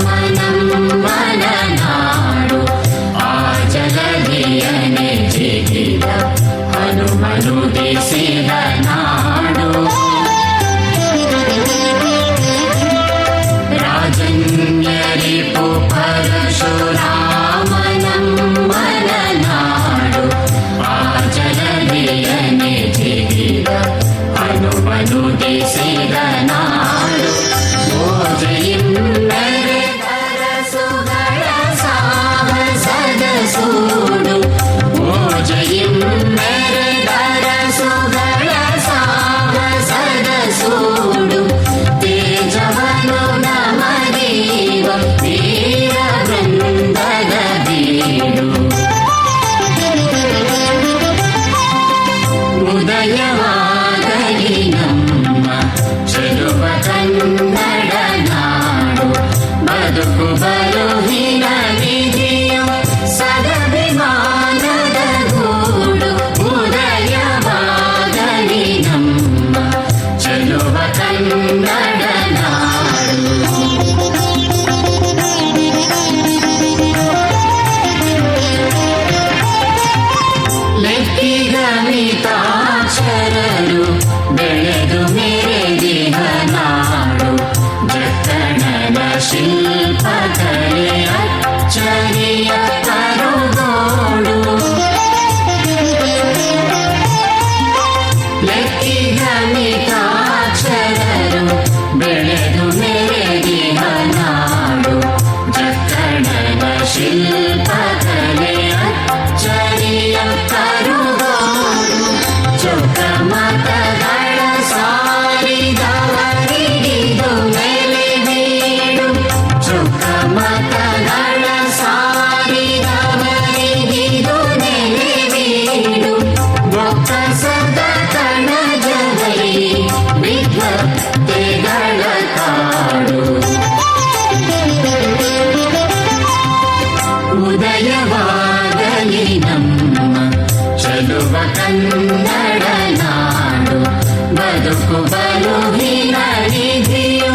ಪರಶುರಾಮನಮ್ಮನ ಆ ಜಲಧಿಯನೆ ಜಿಗಿದ ಹನುಮನುದಿಸಿದ ನಾಡು ರಾಜನ್ಯರಿಪು ಪರಶುರಾಮನಮ್ಮನ ನಾಡು ಆ ಜಲಧಿಯನೆ ಜಿಗಿದ ಹನುಮನುದಿಸಿದ ನಾಡು ಸೂಡು ಓಜಯಿಂ ಮೆರೆದರ ಸುಗಳ ಸಾಹಸದ ಸೂಡು ತೇಜವನು ನಮಗೀವ ವೀರ ವೃಂದದ ಬೀಡು ಉದಯವಾಗಲಿ ನಮ್ಮ ಚೆಲುವ ಕನ್ನಡ ನಾಡು ಬದುಕು ಬರುಹಿನ ನಿಧಿಯು ಸದಭಿಮಾನದ ಗೂಡು ಉದಯವಾಗಲಿ ನಮ್ಮ ಚೆಲುವ ಕನ್ನಡ ನಾಡು ಲೆಕ್ಕಿಗಮಿತಾಕ್ಷರರು ಬೆಳೆದು ಮೆರೆದಿಹ ನಾಡು ಜಕ್ಕಣನ ಶಿಲ್ಪಕಲೆ ಅಚ್ಚರಿಯ ಕರುಗೋಡು ಲೆಕ್ಕಿಗಮಿತಾಕ್ಷರರು ಬೆಳೆದು ಮೆರೆದಿಹ ನಾಡು ಜಕ್ಕಣನ ಶಿಲ್ಪಕಲೆ ಅಚ್ಚರಿಯ ಕರುಗೋಡು ಚೊಕ್ಕಮತಗಳ ಸಾರಿದವರಿಗಿದು ಮೇಲೆ ಬೀಡು ಚೊಕ್ಕಮತಗಳ ಸಾರಿದವರಿಗಿದು ನೆಲೆ ಬೀಡು ಬೊಕ್ಕಸದ ಕಣಜವೈ ವಿದ್ವತ್ತೆಗಳ ಕಾಡು ಉದಯವಾಗಲಿ ನಮ್ಮ ಚೆಲುವ ಕನ್ನಡ ನಾಡು ಬದುಕು ಬರುಹಿನ ನಿಧಿಯು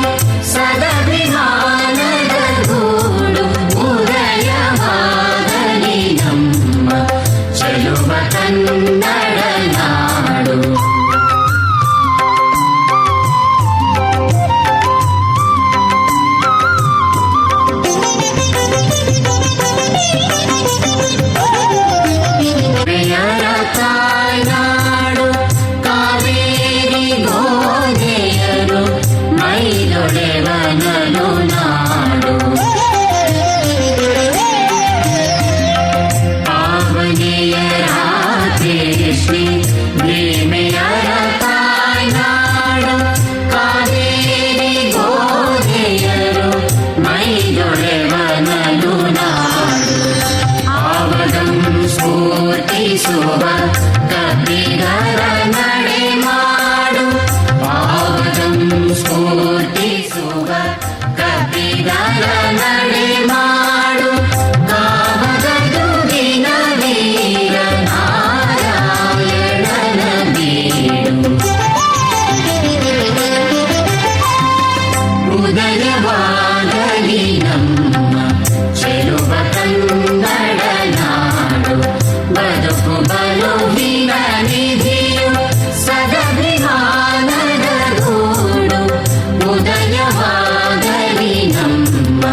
ಸದಭಿಮಾನದ ಗೂಡು ಉದಯವಾಗಲಿ ನಮ್ಮ ಚೆಲುವ ಕನ್ನಡ ನಾಡು ಪ್ರಿಯರ ತಾಯ್ನಾಡು ಕಾವೇರಿ ಗೋಧೆಯರು ಮೈದೊಡೆವನಲು ನಾಡು ಪಾವನೆಯ ರಾತ್ರಿ ಶ್ರೀ ಭೀಮೆಯರ ತಾಯ್ನಾಡು ಕಾವೇರಿ ಗೋಧೆಯರು ಮೈದೊಡೆವನಲು ನಾಡು ಆವಗಂ ಸ್ಫೂರ್ತಿಸುವ ಕಬ್ಬಿಗರ ನಡೆ ಮಾಡು ಆವಗಂ ಸ್ಫೂರ್ತಿಸುವ ಕಬ್ಬಿಗರ ನಡೆ ಮಾಡು ಕಾಮಗದುಗಿನ ವೀರ ನಾರಾಯಣನ ಬೀಡು ಉದಯವಾಗಲಿ ನಮ್ಮ ಚೆಲುವ ಕನ್ನಡ ನಾಡು ಬದುಕು ಬರುಹಿನ ನಿಧಿಯು ಸದಭಿಮಾನದ ಗೂಡು ಉದಯವಾಗಲಿ ನಮ್ಮ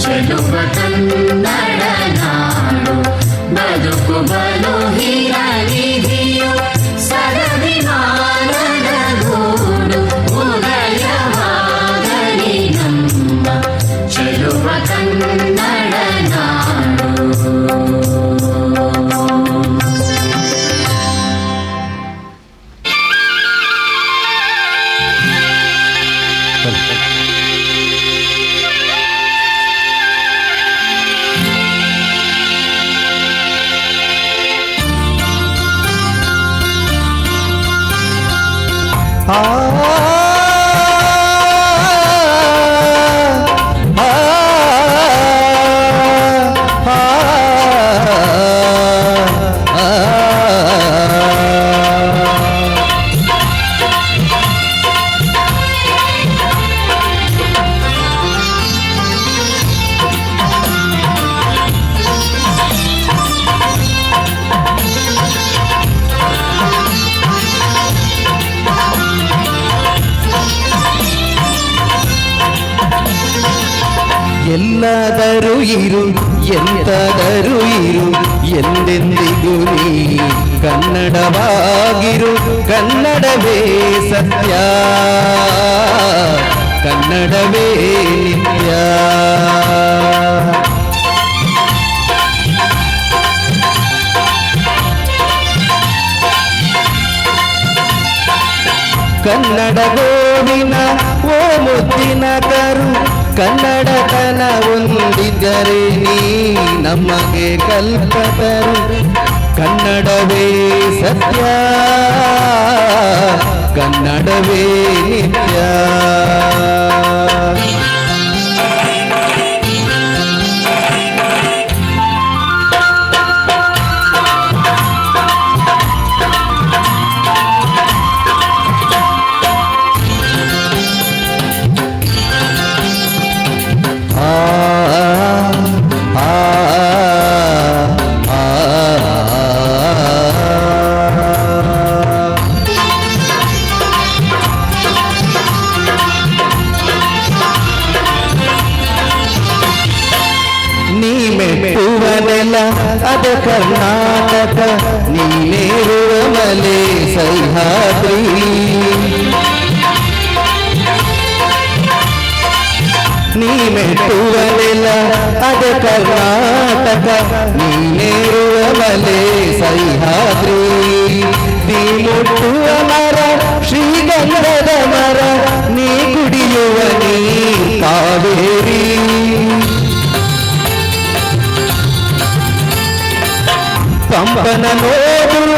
ಚೆಲುವ ಕನ್ನಡ ನಾಡು ಬದುಕು ಬರುಹಿನ ನಿಧಿಯು ಸದಭಿಮಾನದ ಗೂಡು ಉದಯವಾಗಲಿ ನಮ್ಮ ಚೆಲುವ ಕನ್ನಡ ನಾಡು ಎಲ್ಲಾದರೂ ಇರು ಎಂತಾದರೂ ಇರು ಎಂದೆಂದಿಗೂ ನೀ ಕನ್ನಡವಾಗಿರು. ಕನ್ನಡವೇ ಸತ್ಯ, ಕನ್ನಡವೇ ನಿತ್ಯ. ಕನ್ನಡ ಗೋವಿನ ಓ ಮುದ್ದಿನ ಕರು, ಕನ್ನಡತನ ಹೊಂದಿದ್ದರೆ ನೀ ನಮಗೆ ಕಲ್ಪತರು. ಕನ್ನಡವೇ ಸತ್ಯ, ಕನ್ನಡವೇ ನಿತ್ಯ. ಮೆಟ್ಟುವನೆಲ್ಲ ಅದ ಕರ್ನಾಟಕ, ನೀನೇರುವ ಮಲೆ ಸಹ್ಯಾದ್ರಿ. ನೀ ಮೆಟ್ಟುವನೆಲ್ಲ ಅದ ಕರ್ನಾಟಕ, ನೀನೇರುವ ಮಲೆ ಸಹ್ಯಾದ್ರಿ. ನೀ ಮುಟ್ಟುವ ಮರ ಶ್ರೀಗಂಧದ ಮರ, ನೀ ಕುಡಿಯುವ ನೀ ಕಾವೇರಿ. ಪಂಪನ ನೋಡುವ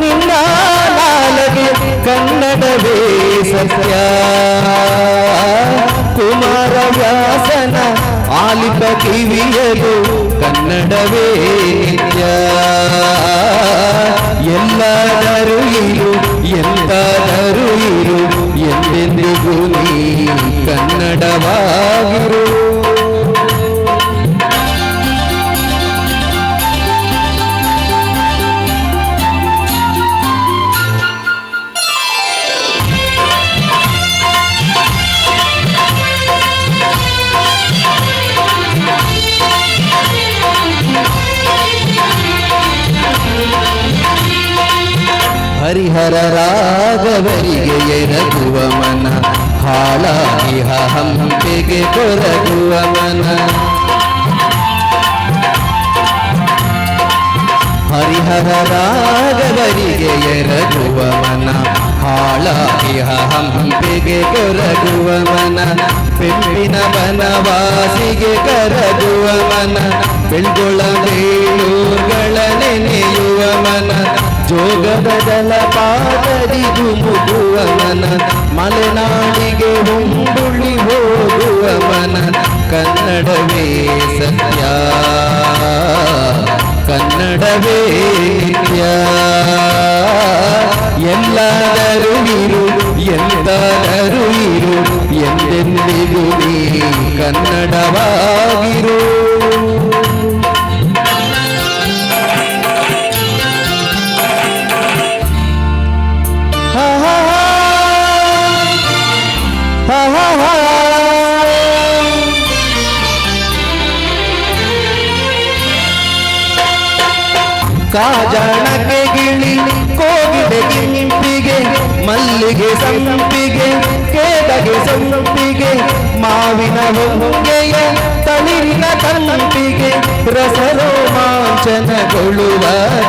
ನಿನ್ನ ನಾಲಗೆ, ಕನ್ನಡವೇ ಸತ್ಯ. ಕುಮಾರವ್ಯಾಸನ ಆಲಿಪ ಕಿವಿಯದು, ಕನ್ನಡವೇ ನಿತ್ಯ. ಎಲ್ಲಾದರೂ ಇರು ಎಂತಾದರೂ ಇರು ಎಂದೆಂದಿಗೂ ನೀ ಕನ್ನಡವಾಗಿರು. ಹರಿಹರ ರಾಘವರಿಗೆ ಎರಗುವ ಮನ, ಹಾಳಾಗಿ ಹಂಪೆಗೆ ಕೊರಗುವ ಮನ. ಹರಿಹರ ರಾಘವರಿಗೆ ಎರಗುವ ಮನ, ಹಾಳಾಗಿ ಹಂಪೆಗೆ ಕೊರಗುವ ಮನ. ಪೆಂಪಿನ ಬನವಾಸಿಗೆ ಕರಗುವ ಮನ, ಬೆಳ್ಗೊಳ ಬೇಳೂರ್ಗಳ ನೆನೆಯುವ ಮನ. ಜೋಗದ ಜಲಪಾತದಿ ಧುಮುಕುವ ಮನ, ಮಲೆನಾಡಿಗೆ ಹೊಂಬುಳಿ ಹೋಗುವ ಮನ. ಕನ್ನಡವೇ ಸತ್ಯ, ಕನ್ನಡವೇ ನಿತ್ಯ. ಎಲ್ಲಾದರೂ ಇರು ಎಂದಾದರೂ ಇರು ಎಂದೆಂದಿಗೂ ನೀ ಕನ್ನಡವಾಗಿರು. ಕಾಜಾಣಕ್ಕೆ ಗಿಳಿ ಕೋಗಿಲೆ ಗಿಂಪಿಗೆ, ಮಲ್ಲಿಗೆ ಸಂಪಿಗೆ ಕೇದಗೆ ಸಂಪಿಗೆ, ಮಾವಿನ ಹೊಂಗೆಯ ತಳಿರಿನ ತಂಪಿಗೆ, ರಸರೋಮಾಂಚನಗೊಳ್ಳುವ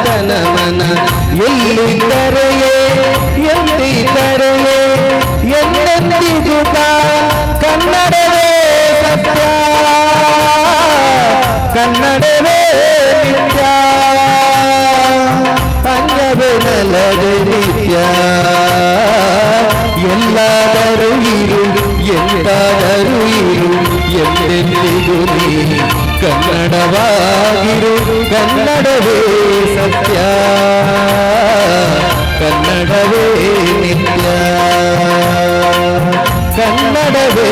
ತನಮನ. ಎಲ್ಲಿದ್ದರೆಯೇ ಎಂದಿದ್ದರೆಯೇ ಎಂದೆಂದಿಗೂ ಕನ್ನಡವೇ ಸತ್ಯ, ಕನ್ನಡವೇ ನಿತ್ಯ. ಅಂಗವೆನಲದೆ ನಿತ್ಯ. ಎಲ್ಲಾದರೂ ಇರು ಎಂದಾದರೂ ಇರು ಎಂದೆಂದಿಗೂ ನೀ ಕನ್ನಡವಾಗಿರು. ಕನ್ನಡವೇ ಸತ್ಯ, ಕನ್ನಡವೇ ನಿತ್ಯ. ಕನ್ನಡವೇ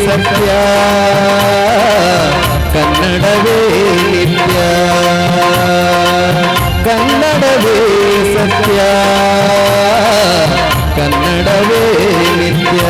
ಸತ್ಯ, ಕನ್ನಡವೇ ನಿತ್ಯ. ಕನ್ನಡವೇ ಸತ್ಯ, ಕನ್ನಡವೇ ನಿತ್ಯ.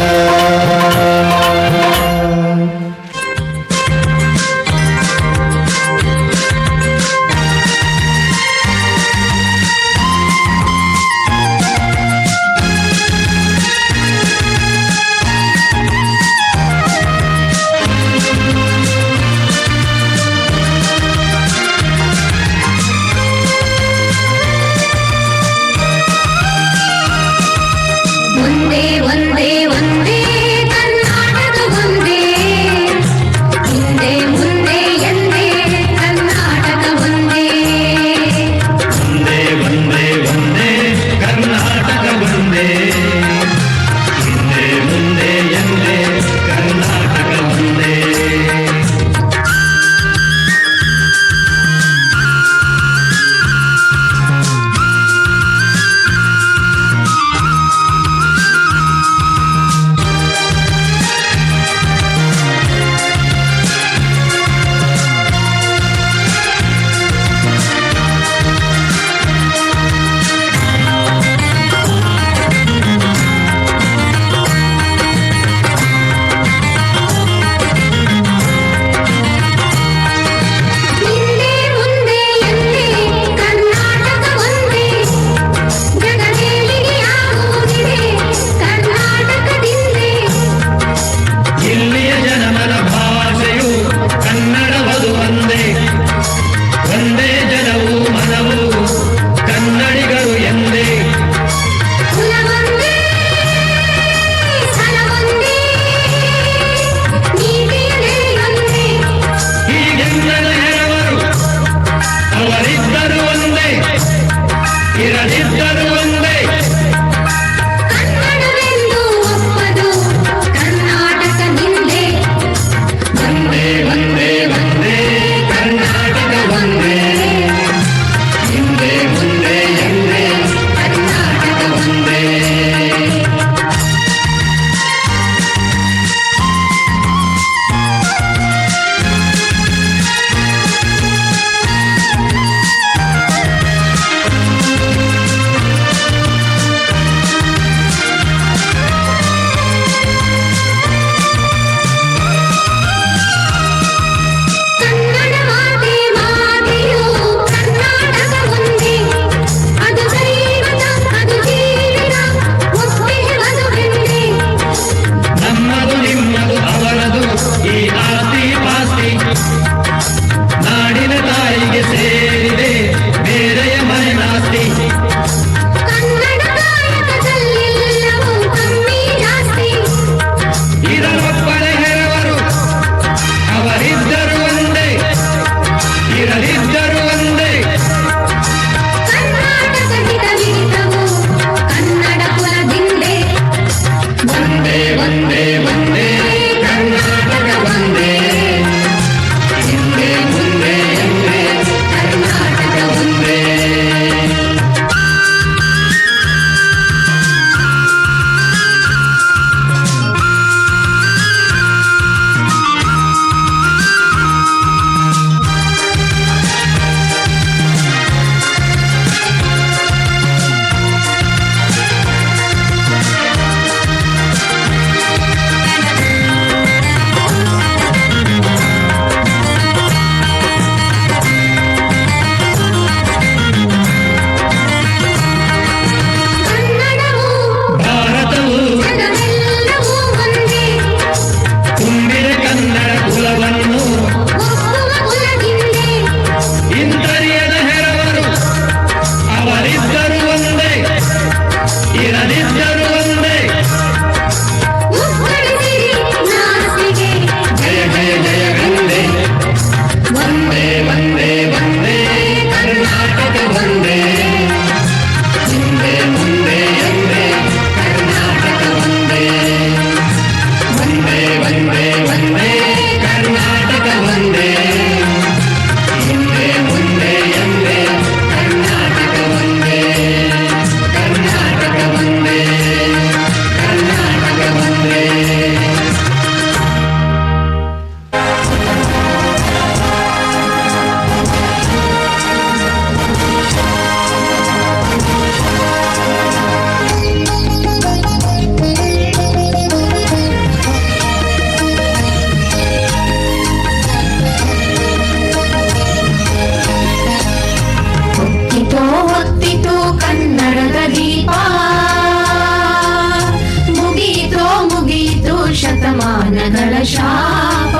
ಶತಮಾನಗಳ ಶಾಪ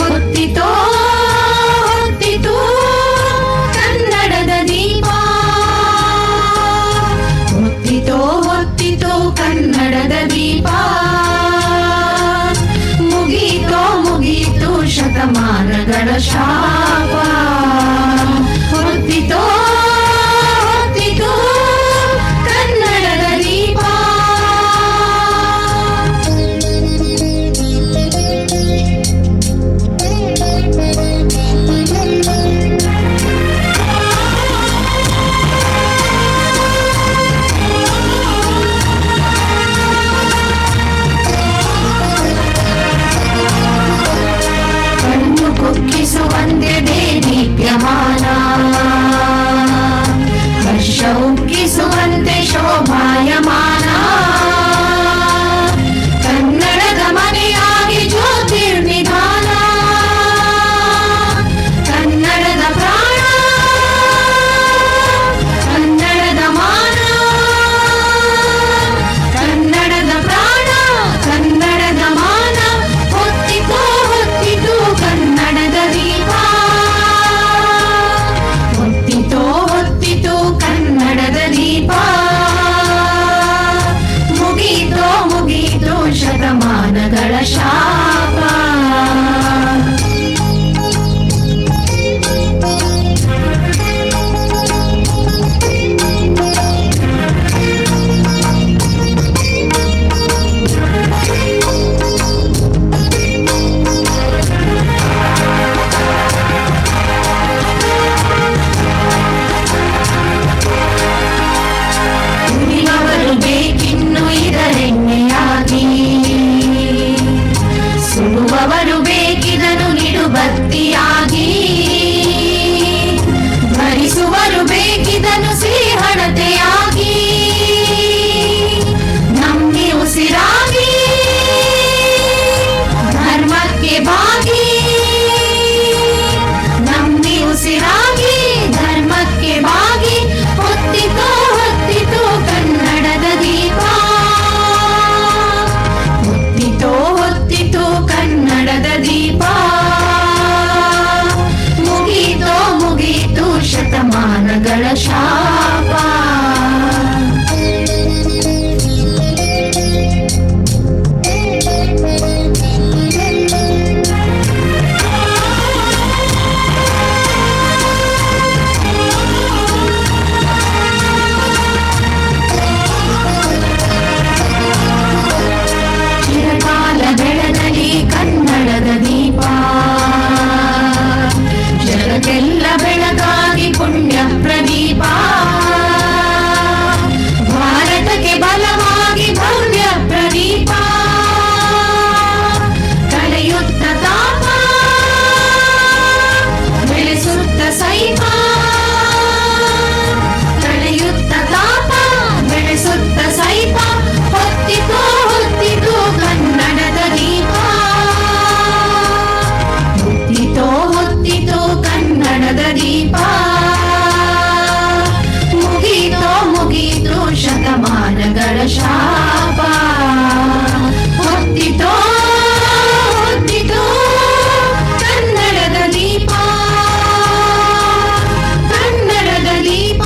ಹೊತ್ತಿತೋ ಹೊತ್ತಿತು ಕನ್ನಡದ ದೀಪ ಹೊತ್ತಿತೋ ಹೊತ್ತಿತು ಕನ್ನಡದ ದೀಪ ಮುಗೀತೋ ಮುಗೀತು ಶತಮಾನಗಳ ಶಾಪ ಹೊತ್ತಿತೋ ಹೊತ್ತಿತು ಕನ್ನಡದ ದೀಪ ಕಣ್ಣು ಕುಕ್ಕಿಸುವಂತೆ ದೇದೀಪ್ಯಮಾನ ಹರ್ಷ ಉಕ್ಕಿಸುವಂತೆ ಶೋಭಾಯಮಾನ ಕನ್ನಡದ ಮನೆಯಾಗಿ ಜ್ಯೋತಿರ್ನಿಧಾನ ಕನ್ನಡದ ಪ್ರಾಣ ಕನ್ನಡದ ಮಾನ ಕನ್ನಡದ ಪ್ರಾಣ ಕನ್ನಡದ ಮಾನ ಹೊತ್ತಿತು ಹೊತ್ತಿತು ಕನ್ನಡದ ದೀಪ ಹೊತ್ತಿತೋ ಹೊತ್ತಿತು ಕನ್ನಡದ ದೀಪ ಮುಗೀತೋ ಮುಗೀತು ಶತಮಾನಗಳ ಶಾಪ ಉಳಿದವರು ಬೇಕಿನ್ನು ಇದರೆಣ್ಣೆಯಾಗಿ ಸುಡುವವರು ಬೇಕಿದನು ನಿಡುಬತ್ತಿಯಾಗಿ ಭರಿಸುವರು ಬೇಕಿದನು ಸಿಹಿಹಣತೆಯಾಗಿ ನಮ್ಮಿ ಉಸಿರಾಗಿ ಧರ್ಮಕ್ಕೆ ಬಾಗಿ ನಮ್ಮಿ ಉಸಿರಾಗಿ ಧರ್ಮಕ್ಕೆ ಬಾಗಿ ಹೊತ್ತಿತೋ ಹೊತ್ತಿತು ಕನ್ನಡದ ದೀಪ ಹೊತ್ತಿತೋ ಹೊತ್ತಿತು ಕನ್ನಡದ ದೀಪ ಮುಗೀತೋ ಮುಗೀತು ಶತಮಾನಗಳ ಶಾಪ ಚಿರಕಾಲ ಬೆಳಗಲಿ ಕನ್ನಡದ ದೀಪ ಜಗಕ್ಕೆಲ್ಲ ಬೆಳಗಾಗಿ ಪುಣ್ಯ ಪ್ರದೀಪ ಭಾರತಕ್ಕೆ ಬಲವಾಗಿ ಭವ್ಯ ಪ್ರದೀಪ ಕಳೆಯುತ್ತ ತಾಪ ಬೆಳೆಸುತ್ತ ಸೈಪ ಕಳೆಯುತ್ತ ತಾಪ ಬೆಳೆಸುತ್ತ ಸೈಪ ಹೊತ್ತಿತೋ ಹೊತ್ತಿತು ಕನ್ನಡದ ದೀಪ ಹೊತ್ತಿತೋ ಹೊತ್ತಿತು ಕನ್ನಡದ ದೀಪ ಮುಗೀತೋ ಮುಗೀತು ಶತಮಾನಗಳ ಶಾಪ ಹೊತ್ತಿತೋ ಹೊತ್ತಿತು ಕನ್ನಡದ ದೀಪ ಕನ್ನಡದ ದೀಪ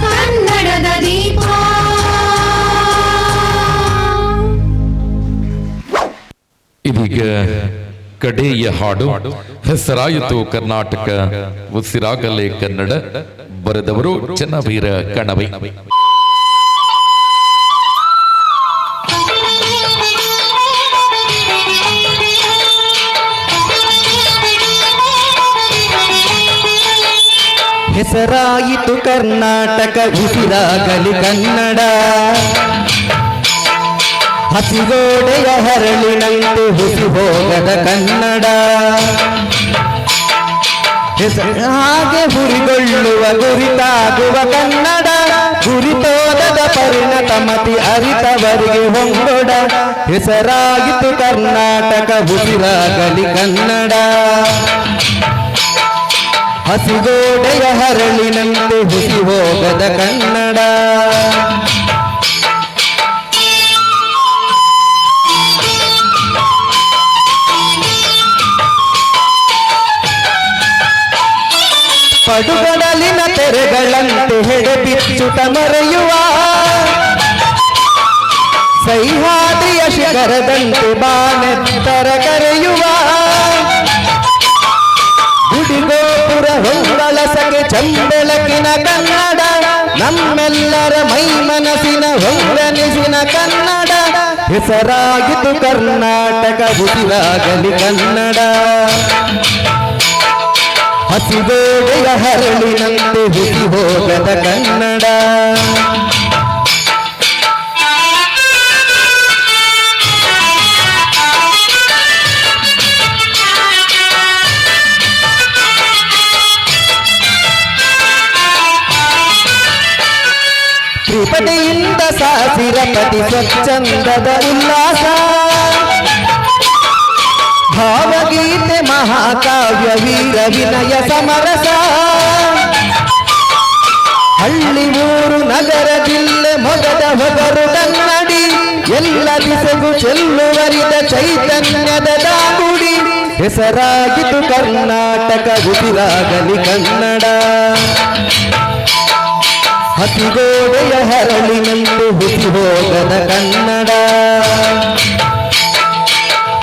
ಕನ್ನಡದ ದೀಪ ಇದೀಗ ಕಡೆಯ ಹಾಡು ಹೆಸರಾಯಿತು ಕರ್ನಾಟಕ ಉಸಿರಾಗಲೇ ಕನ್ನಡ ಬರೆದವರು ಚನ್ನವೀರ ಕಣವಿ. ಹೆಸರಾಯಿತು ಕರ್ನಾಟಕ ಉಸಿರಾಗಲಿ ಕನ್ನಡ ಹಸಿಗೋಡೆಯ ಹರಳಿನಂತೆ ಹುಸಿ ಹೋಗದ ಕನ್ನಡ ಹಾಗೆ ಹುರಿಗೊಳ್ಳುವ ಗುರಿತಾಗುವ ಕನ್ನಡ ಗುರಿತೋದದ ಪರಿಣತ ಮತಿ ಅರಿತವರಿಗೆ ಹೊಂಗೊಡ ಹೆಸರಾಗಿತು ಕರ್ನಾಟಕ ಉಸಿರಾಗಲಿ ಕನ್ನಡ ಹಸಿಗೋಡೆಯ ಹರಳಿನಂತೆ ಹುಸಿ ಹೋಗದ ಕನ್ನಡ ಪಡುಗಡಲಿನ ತೆರೆಗಳಂತೆ ಹೆಡೆ ಬಿಚ್ಚುಟ ಮರೆಯುವ ಸಹ್ಯಾದ್ರಿಯ ಶಿಖರದಂತೆ ಬಾನೆತ್ತರ ಕರೆಯುವ ಗುಡಿಗೋಪುರ ಹೊಂಗಳಸಗೆ ಚಂಬೆಳಕಿನ ಕನ್ನಡ ನಮ್ಮೆಲ್ಲರ ಮೈ ಮನಸ್ಸಿನ ಹೊಂಗನಿಸಿನ ಕನ್ನಡ ಹೆಸರಾಗಿತು ಕರ್ನಾಟಕ ಉಸಿರಾಗಲಿ ಕನ್ನಡ ಹಸಿಗೋಡೆಯ ಹರಳಿನಂತೆ ಹುಸಿ ಹೋಗದ ಕನ್ನಡ ತ್ರಿಪದಿಯಿಂದ ಸಾಸಿರಪತಿ ಸ್ವಚ್ಛಂದದ ಉಲ್ಲಾಸ ಭಾವಗೀತೆ ಮಹಾಕಾವ್ಯ ವೀರ ವಿನಯ ಸಮರಸ ಹಳ್ಳಿ ಊರು ನಗರ ಜಿಲ್ಲೆ ಮೊಗದ ಹೊಗರು ಕನ್ನಡಿ ಎಲ್ಲ ದಿಸೆಗೂ ಚೆಲ್ಲುವರಿದ ಚೈತನ್ಯದ ದಾಗುಡಿ ಹೆಸರಾಗಿತು ಕರ್ನಾಟಕ ಉಸಿರಾಗಲಿ ಕನ್ನಡ ಹಸಿಗೋಡೆಯ ಹರಳಿನಂತೆ ಹುಸಿ ಹೋಗದ ಕನ್ನಡ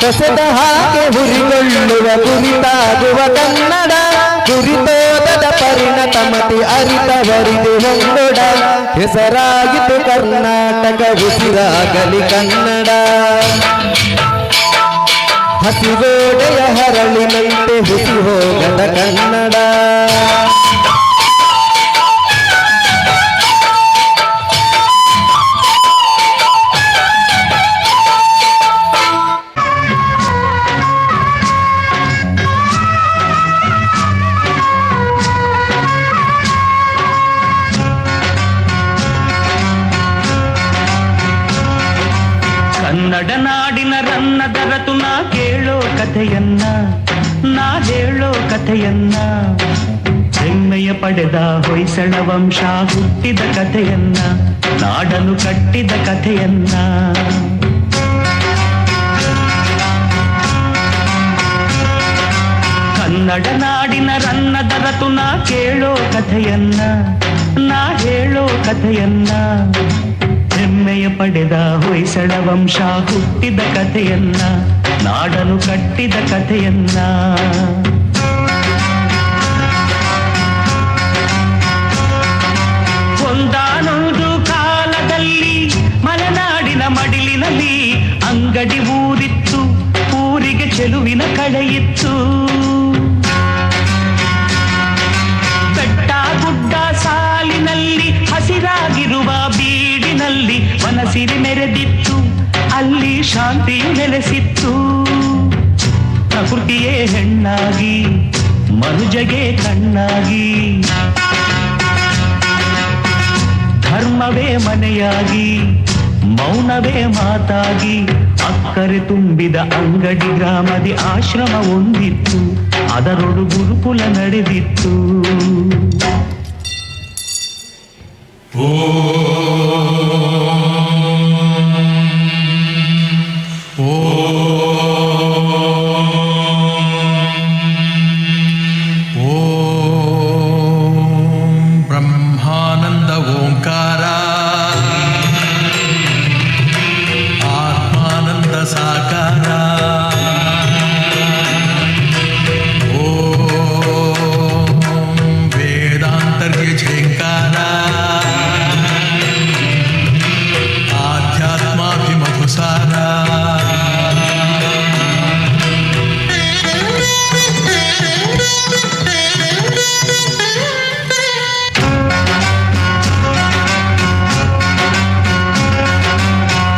ಹೊಸದ ಹಾಗೆ ಹುರಿಗೊಳ್ಳುವ ಕುರಿತಾಗುವ ಕನ್ನಡ ಕುರಿತೋದದ ಪರಿಣತಮತಿ ಅರಿತವರಿದು ಹೊಂದೊಡ ಹೆಸರಾಗಿತು ಕರ್ನಾಟಕ ಉಸಿರಾಗಲಿ ಕನ್ನಡ ಹಸಿಗೋಡೆಯ ಹರಳಿನಂತೆ ಹುಸಿ ಹೋಗದ ಕನ್ನಡ ಕನ್ನಡ ನಾಡಿನ ರನ್ನದ ರತು ನಾ ಕೇಳೋ ಕಥೆಯನ್ನ ನಾ ಹೇಳೋ ಕಥೆಯನ್ನ ಹೆಮ್ಮೆಯ ಪಡೆದ ಹೊಯ್ಸಳ ವಂಶ ಹುಟ್ಟಿದ ಕಥೆಯನ್ನ ನಾಡನು ಕಟ್ಟಿದ ಕಥೆಯನ್ನ ಕನ್ನಡ ನಾಡಿನ ರನ್ನದ ರತು ನಾ ಕೇಳೋ ಕಥೆಯನ್ನ ನಾ ಹೇಳೋ ಕಥೆಯನ್ನ ಹೆಮ್ಮೆಯ ಪಡೆದ ಹೊಯ್ಸಳ ವಂಶ ಹುಟ್ಟಿದ ಕಥೆಯನ್ನ ನಾಡನು ಕಟ್ಟಿದ ಕಥೆಯನ್ನ ಒಂದಾನೊಂದು ಕಾಲದಲ್ಲಿ ಮಲೆನಾಡಿನ ಮಡಿಲಿನಲ್ಲಿ ಅಂಗಡಿ ಊರಿತ್ತು ಊರಿಗೆ ಚೆಲುವಿನ ಕಳೆಯಿತ್ತು ಬೆಟ್ಟ ಗುಡ್ಡ ಸಾಲಿನಲ್ಲಿ ಹಸಿರಾಗಿರುವ ಬೀಡಿನಲ್ಲಿ ಮನಸಿರಿ ಮೆರೆದಿತ್ತು ಅಲ್ಲಿ ಶಾಂತಿಯು ನೆಲೆಸಿತ್ತು ಪ್ರಕೃತಿಯೇ ಹೆಣ್ಣಾಗಿ ಮನುಜಗೆ ಕಣ್ಣಾಗಿ ಧರ್ಮವೇ ಮನೆಯಾಗಿ ಮೌನವೇ ಮಾತಾಗಿ ಅಕ್ಕರೆ ತುಂಬಿದ ಅಂಗಡಿ ಗ್ರಾಮದಿ ಆಶ್ರಮ ಹೊಂದಿತ್ತು ಅದರೊಡು ಗುರುಕುಲ ನಡೆದಿತ್ತು ಬ್ರಹ್ಮಾನಂದ ಓಂಕಾರ ಆತ್ಮಾನಂದ ಸಾಕಾರ ವೇದಾಂತರ್ಯ ಝೇಂಕಾರ ಆಧ್ಯಾತ್ಮಾಭಿಮಧುಸಾರ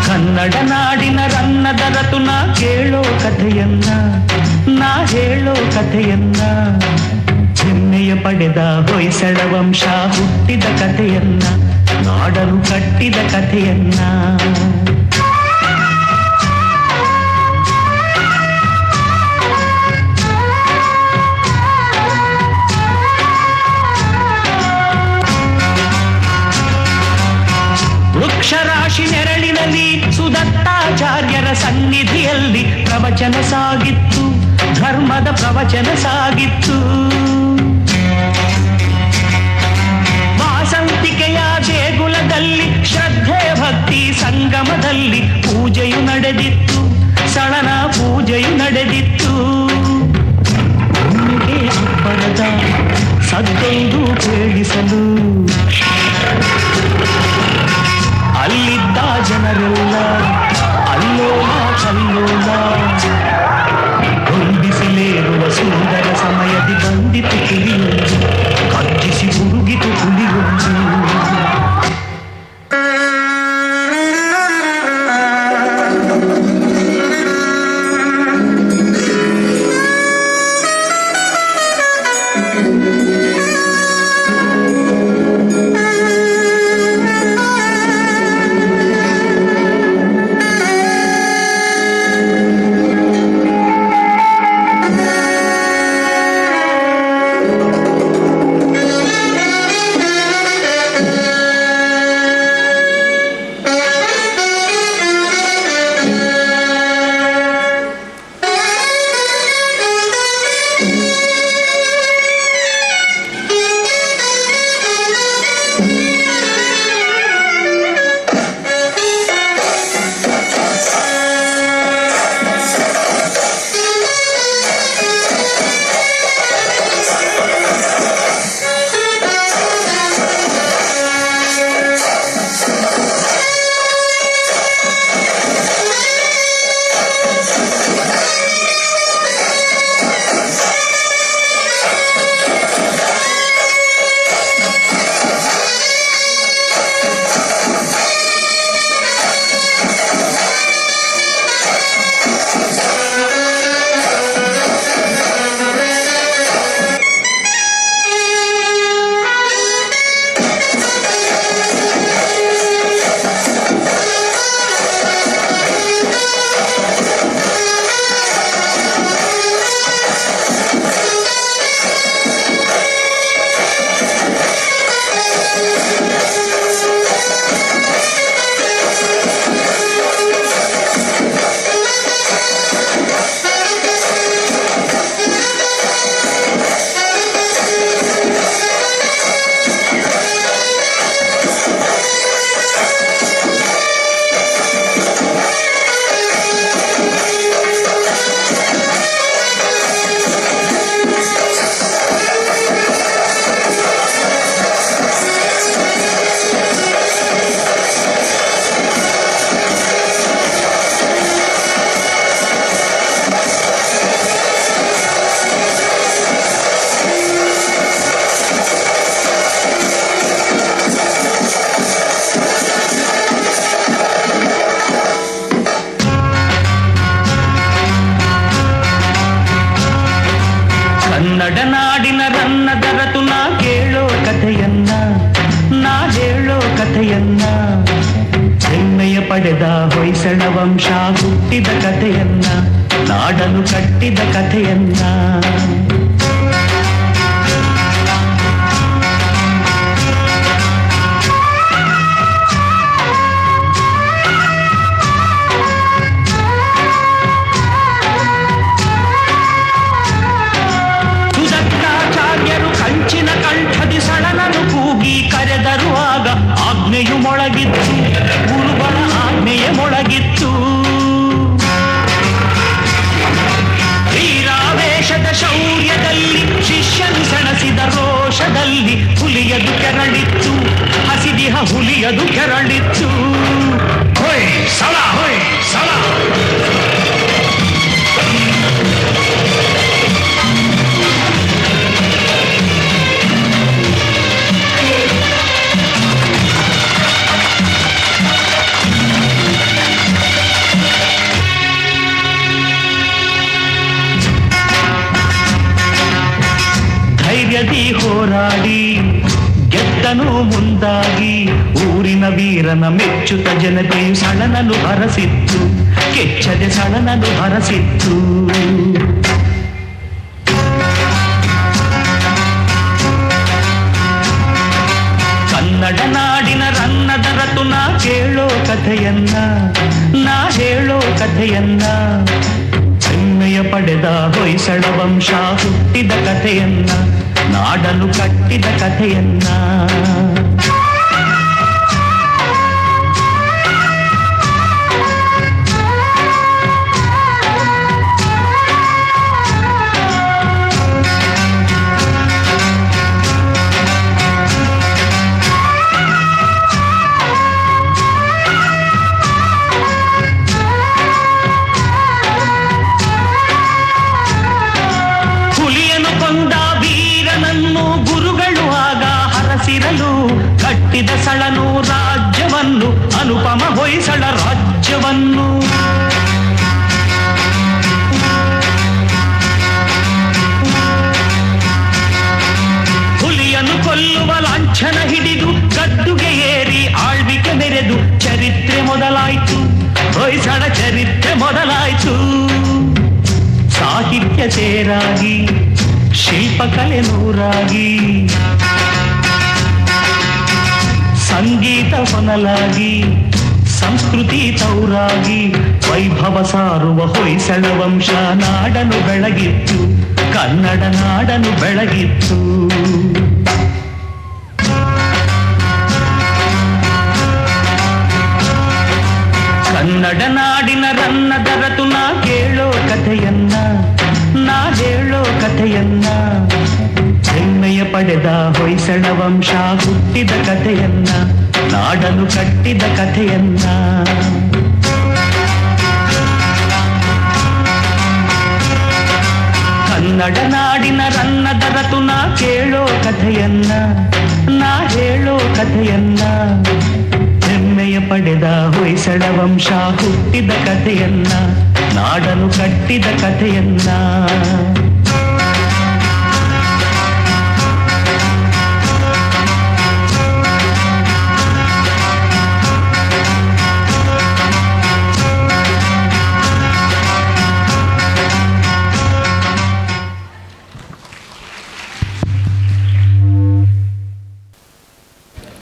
ಕನ್ನಡ ನಾಡಿನ ರನ್ನದ ರತು ನಾ ಕೇಳೋ ಕಥೆಯನ್ನ ನಾ ಹೇಳೋ ಕಥೆಯನ್ನ ಹೆಮ್ಮೆಯ ಪಡೆದ ಹೊಯ್ಸಳ ವಂಶ ಹುಟ್ಟಿದ ಕಥೆಯನ್ನ ನಾಡನು ಕಟ್ಟಿದ ಕಥೆಯನ್ನ ವೃಕ್ಷರಾಶಿ ನೆರಳಿನಲ್ಲಿ ಸುದತ್ತಾಚಾರ್ಯರ ಸನ್ನಿಧಿಯಲ್ಲಿ ಪ್ರವಚನ ಸಾಗಿತ್ತು ಧರ್ಮದ ಪ್ರವಚನ ಸಾಗಿತ್ತು ಹಳೆಯ ದೇಗುಲದಲ್ಲಿ ಶ್ರದ್ಧೆ ಭಕ್ತಿ ಸಂಗಮದಲ್ಲಿ ಪೂಜೆಯು ನಡೆದಿತ್ತು, ಸಳನ ಪೂಜೆಯು ನಡೆದಿತ್ತು. ಒಮ್ಮೆಗೆ ಅಬ್ಬರದ ಸದ್ದೊಂದು ಕೇಳಿಸಲು ಅಲ್ಲಿದ್ದ ಜನರೆಲ್ಲ ಅಲ್ಲೋಲ ಕಲ್ಲೋಲ. ಹೊಂದಿಸಲೇರುವ ಸುಂದರ ಸಮಯದಿ ಬಂದಿತು ಹುಲಿಯೊಂದು, ಕಚ್ಚಿಸಿ ಹುಡುಗಿತು ಹುಲಿಯೊಂದು. ಕನ್ನಡ ನಾಡಿನ ರನ್ನದರತು ನಾ ಕೇಳೋ ಕಥೆಯನ್ನ, ನಾ ಹೇಳೋ ಕಥೆಯನ್ನ. ಹೆಮ್ಮೆಯ ಪಡೆದ ಹೊಯ್ಸಳ ವಂಶ ಹುಟ್ಟಿದ ಕಥೆಯನ್ನ, ನಾಡನ್ನು ಕಟ್ಟಿದ ಕಥೆಯನ್ನ. ಕಂಚಿನ ಕಂಠದಿ ಸಳನನು ಕೂಗಿ ಕರೆದರು ಆಗ ಆಜ್ಞೆಯು ಮೊಳಗಿತ್ತು, ಗುರುಗಳ ಆಜ್ಞೆಯೇ ಮೊಳಗಿತ್ತು. ವೀರಾವೇಶದ ಶೌರ್ಯದಲ್ಲಿ ಶಿಷ್ಯನು ಸೆಣಸಿದ ರೋಷದಲ್ಲಿ ಹುಲಿಯದು ಕೆರಳಿತ್ತು, ಹಸಿದಿಹ ಹುಲಿಯದು ಕೆರಳಿತ್ತು. ಹೊಯ್ ಸಳ ಹೊಯ್ ಸಳ. ಧೈರ್ಯದಿ ಹೋರಾಡಿ ಗೆದ್ದನು ಮುಂದಾಗಿ, ಊರಿನ ವೀರನ ಮೆಚ್ಚುತ್ತ ಜನತೆಯು ಸಳನನು ಹರಸಿತ್ತು, ಕೆಚ್ಚದೆ ಸಳನನು ಹರಸಿತ್ತು. ಕನ್ನಡ ನಾಡಿನ ರನ್ನದರತು ನಾ ಕೇಳೋ ಕಥೆಯನ್ನ, ನಾ ಹೇಳೋ ಕಥೆಯನ್ನ. ಹೆಮ್ಮೆಯ ಪಡೆದ ಹೊಯ್ಸಳ ವಂಶ ಹುಟ್ಟಿದ ಕಥೆಯನ್ನ, ನಾಡನ್ನು ಕಟ್ಟಿದ ಕಥೆಯನ್ನ. ಹೊಯ್ಸಳ ರಾಜ್ಯವನ್ನು ಹುಲಿಯನ್ನು ಕೊಲ್ಲುವ ಲಾಂಛನ ಹಿಡಿದು ಗದ್ದುಗೆ ಏರಿ ಆಳ್ವಿಕೆ ಮೆರೆದು ಚರಿತ್ರೆ ಮೊದಲಾಯಿತು. ಹೊಯ್ಸಳ ಚರಿತ್ರೆ ಮೊದಲಾಯಿತು. ಸಾಹಿತ್ಯ ಸೇರಾಗಿ ಶಿಲ್ಪಕಲೆ ನೂರಾಗಿ ಸಂಗೀತ ಹೊನಲಾಗಿ ಸಂಸ್ಕೃತಿ ತೌರಾಗಿ ವೈಭವ ಸಾರುವ ಹೊಯ್ಸಳ ವಂಶ ನಾಡನು ಬೆಳಗಿತ್ತು. ಕನ್ನಡ ನಾಡನು ಬೆಳಗಿತ್ತು. ಕನ್ನಡ ನಾಡಿನ ರನ್ನದ ರತು ನಾ ಕೇಳೋ ಕಥೆಯನ್ನ, ನಾ ಹೇಳೋ ಕಥೆಯನ್ನ, ಹೆಮ್ಮೆಯ ಪಡೆದ ಹೊಯ್ಸಳ ವಂಶ ಹುಟ್ಟಿದ ಕಥೆಯನ್ನ, ನಾಡನು ಕಟ್ಟಿದ ಕಥೆಯನ್ನ. ಕನ್ನಡ ನಾಡಿನ ರನ್ನದ ರತು ನಾ ಕೇಳೋ ಕಥೆಯನ್ನ, ನಾ ಹೇಳೋ ಕಥೆಯನ್ನ, ಹೆಮ್ಮೆಯ ಪಡೆದ ಹೊಯ್ಸಳ ವಂಶ ಹುಟ್ಟಿದ ಕಥೆಯನ್ನ, ನಾಡನು ಕಟ್ಟಿದ ಕಥೆಯನ್ನ.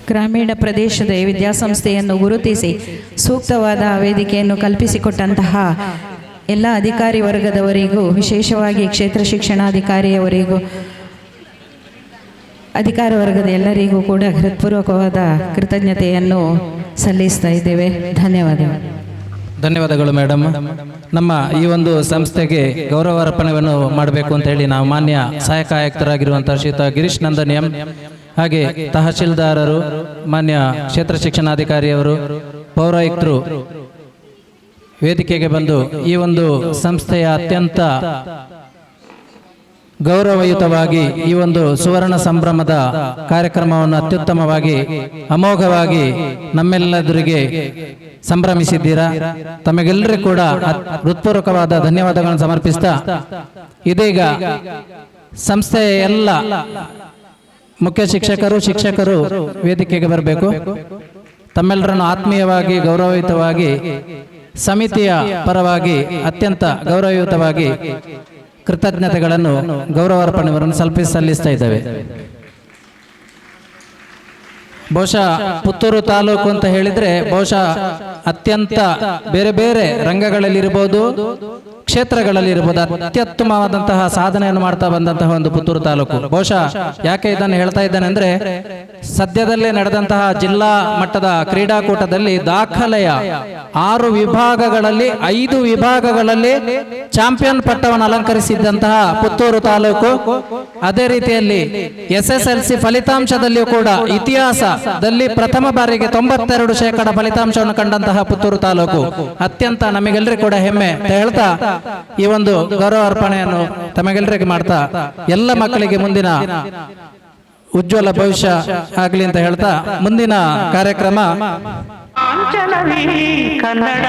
ಗ್ರಾಮೀಣ ಪ್ರದೇಶದ ವಿದ್ಯಾಸಂಸ್ಥೆಯನ್ನು ಗುರುತಿಸಿ ಸೂಕ್ತವಾದ ವೇದಿಕೆಯನ್ನು ಕಲ್ಪಿಸಿಕೊಟ್ಟಂತಹ ಎಲ್ಲ ಅಧಿಕಾರಿ ವರ್ಗದವರಿಗೂ, ವಿಶೇಷವಾಗಿ ಕ್ಷೇತ್ರ ಶಿಕ್ಷಣಾಧಿಕಾರಿಯವರಿಗೂ, ಅಧಿಕಾರ ವರ್ಗದ ಎಲ್ಲರಿಗೂ ಕೂಡ ಹೃತ್ಪೂರ್ವಕವಾದ ಕೃತಜ್ಞತೆಯನ್ನು ಸಲ್ಲಿಸ್ತಾ ಇದ್ದೇವೆ. ಧನ್ಯವಾದಗಳು. ಧನ್ಯವಾದಗಳು ಮೇಡಮ್. ನಮ್ಮ ಈ ಒಂದು ಸಂಸ್ಥೆಗೆ ಗೌರವಾರ್ಪಣೆಯನ್ನು ಮಾಡಬೇಕು ಅಂತ ಹೇಳಿ ನಾವು ಮಾನ್ಯ ಸಹಾಯಕ ಆಯುಕ್ತರಾಗಿರುವಂತಹ ಶ್ರೀಯುತ ಗಿರೀಶ್ ನಂದನ್ ಎಂ, ಹಾಗೆ ತಹಶೀಲ್ದಾರರು, ಮಾನ್ಯ ಕ್ಷೇತ್ರ ಶಿಕ್ಷಣಾಧಿಕಾರಿಯವರು, ಪೌರಾಯುಕ್ತರು ವೇದಿಕೆಗೆ ಬಂದು ಈ ಒಂದು ಸಂಸ್ಥೆಯ ಅತ್ಯಂತ ಗೌರವಯುತವಾಗಿ ಈ ಒಂದು ಸುವರ್ಣ ಸಂಭ್ರಮದ ಕಾರ್ಯಕ್ರಮವನ್ನು ಅತ್ಯುತ್ತಮವಾಗಿ ಅಮೋಘವಾಗಿ ನಮ್ಮೆಲ್ಲರಿಗೆ ಸಂಭ್ರಮಿಸಿದ್ದೀರಾ. ತಮಗೆಲ್ಲರಿಗೂ ಕೂಡ ಹೃತ್ಪೂರ್ವಕವಾದ ಧನ್ಯವಾದಗಳನ್ನು ಸಮರ್ಪಿಸ್ತಾ, ಇದೀಗ ಸಂಸ್ಥೆಯ ಎಲ್ಲ ಮುಖ್ಯ ಶಿಕ್ಷಕರು ವೇದಿಕೆಗೆ ಬರಬೇಕು. ತಮ್ಮೆಲ್ಲರನ್ನು ಆತ್ಮೀಯವಾಗಿ ಗೌರವಯುತವಾಗಿ ಸಮಿತಿಯ ಪರವಾಗಿ ಅತ್ಯಂತ ಗೌರವಯುತವಾಗಿ ಕೃತಜ್ಞತೆಗಳನ್ನು ಗೌರವಾರ್ಪಣೆಯನ್ನು ಸಲ್ಲಿಸ್ತಾ ಇದ್ದೇವೆ. ಬಹುಶಃ ಪುತ್ತೂರು ತಾಲೂಕು ಅಂತ ಹೇಳಿದ್ರೆ ಬಹುಶಃ ಅತ್ಯಂತ ಬೇರೆ ಬೇರೆ ರಂಗಗಳಲ್ಲಿರ್ಬೋದು, ಕ್ಷೇತ್ರಗಳಲ್ಲಿರ್ಬೋದು ಅತ್ಯುತ್ತಮವಾದಂತಹ ಸಾಧನೆಯನ್ನು ಮಾಡ್ತಾ ಬಂದಂತಹ ಒಂದು ಪುತ್ತೂರು ತಾಲೂಕು. ಬಹುಶಃ ಯಾಕೆ ಇದನ್ನು ಹೇಳ್ತಾ ಇದ್ದೇನೆ ಅಂದ್ರೆ, ಸದ್ಯದಲ್ಲೇ ನಡೆದಂತಹ ಜಿಲ್ಲಾ ಮಟ್ಟದ ಕ್ರೀಡಾಕೂಟದಲ್ಲಿ ದಾಖಲೆಯ 6 ವಿಭಾಗಗಳಲ್ಲಿ 5 ವಿಭಾಗಗಳಲ್ಲಿ ಚಾಂಪಿಯನ್ ಪಟ್ಟವನ್ನು ಅಲಂಕರಿಸಿದ್ದಂತಹ ಪುತ್ತೂರು ತಾಲೂಕು. ಅದೇ ರೀತಿಯಲ್ಲಿ SSLC ಫಲಿತಾಂಶದಲ್ಲಿಯೂ ಕೂಡ ಇತಿಹಾಸದಲ್ಲಿ ಪ್ರಥಮ ಬಾರಿಗೆ 92% ಫಲಿತಾಂಶವನ್ನು ಕಂಡಂತಹ ಪುತ್ತೂರು ತಾಲೂಕು ಅತ್ಯಂತ ನಮಗೆಲ್ಲರಿಗೂ ಕೂಡ ಹೆಮ್ಮೆ ಅಂತ ಹೇಳ್ತಾ, ಈ ಒಂದು ಗೌರವಾರ್ಪಣೆಯನ್ನು ತಮಗೆಲ್ಲರಿಗೆ ಮಾಡ್ತಾ ಎಲ್ಲ ಮಕ್ಕಳಿಗೆ ಮುಂದಿನ ಉಜ್ವಲ ಭವಿಷ್ಯ ಆಗಲಿ ಅಂತ ಹೇಳ್ತಾ, ಮುಂದಿನ ಕಾರ್ಯಕ್ರಮ ಕನ್ನಡ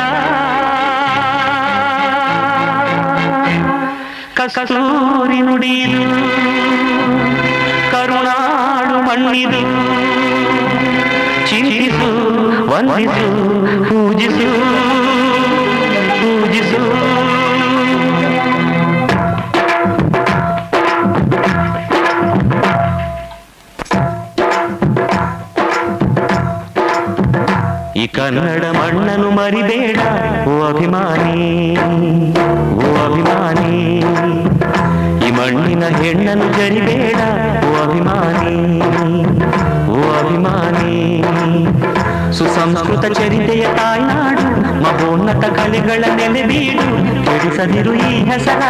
ಕಸ್ತೂರಿ ನುಡಿದು ಕರುಣಾಡು ಮಣ್ಣಿದು ಚಿಂತಿಸು ವಂದಿಸು ಪೂಜಿಸು ಪೂಜಿಸು. ಈ ಕನ್ನಡ ಮಣ್ಣನ್ನು ಮರಿಬೇಡ ಓ ಅಭಿಮಾನಿ, ಓ ಅಭಿಮಾನಿ. ಈ ಮಣ್ಣಿನ ಹೆಣ್ಣನ್ನು ಜರಿಬೇಡ ಓ ಅಭಿಮಾನಿ, ಓ ಅಭಿಮಾನಿ. ಸುಸಂಸ್ಕೃತ ಚರಿತೆಯ ತಾಯ್ನಾಡು, ಮಹೋನ್ನತ ಕಲೆಗಳ ನೆಲೆಬೀಡು. ಕೆಡಿಸದಿರು ಈ ಹೆಸರ,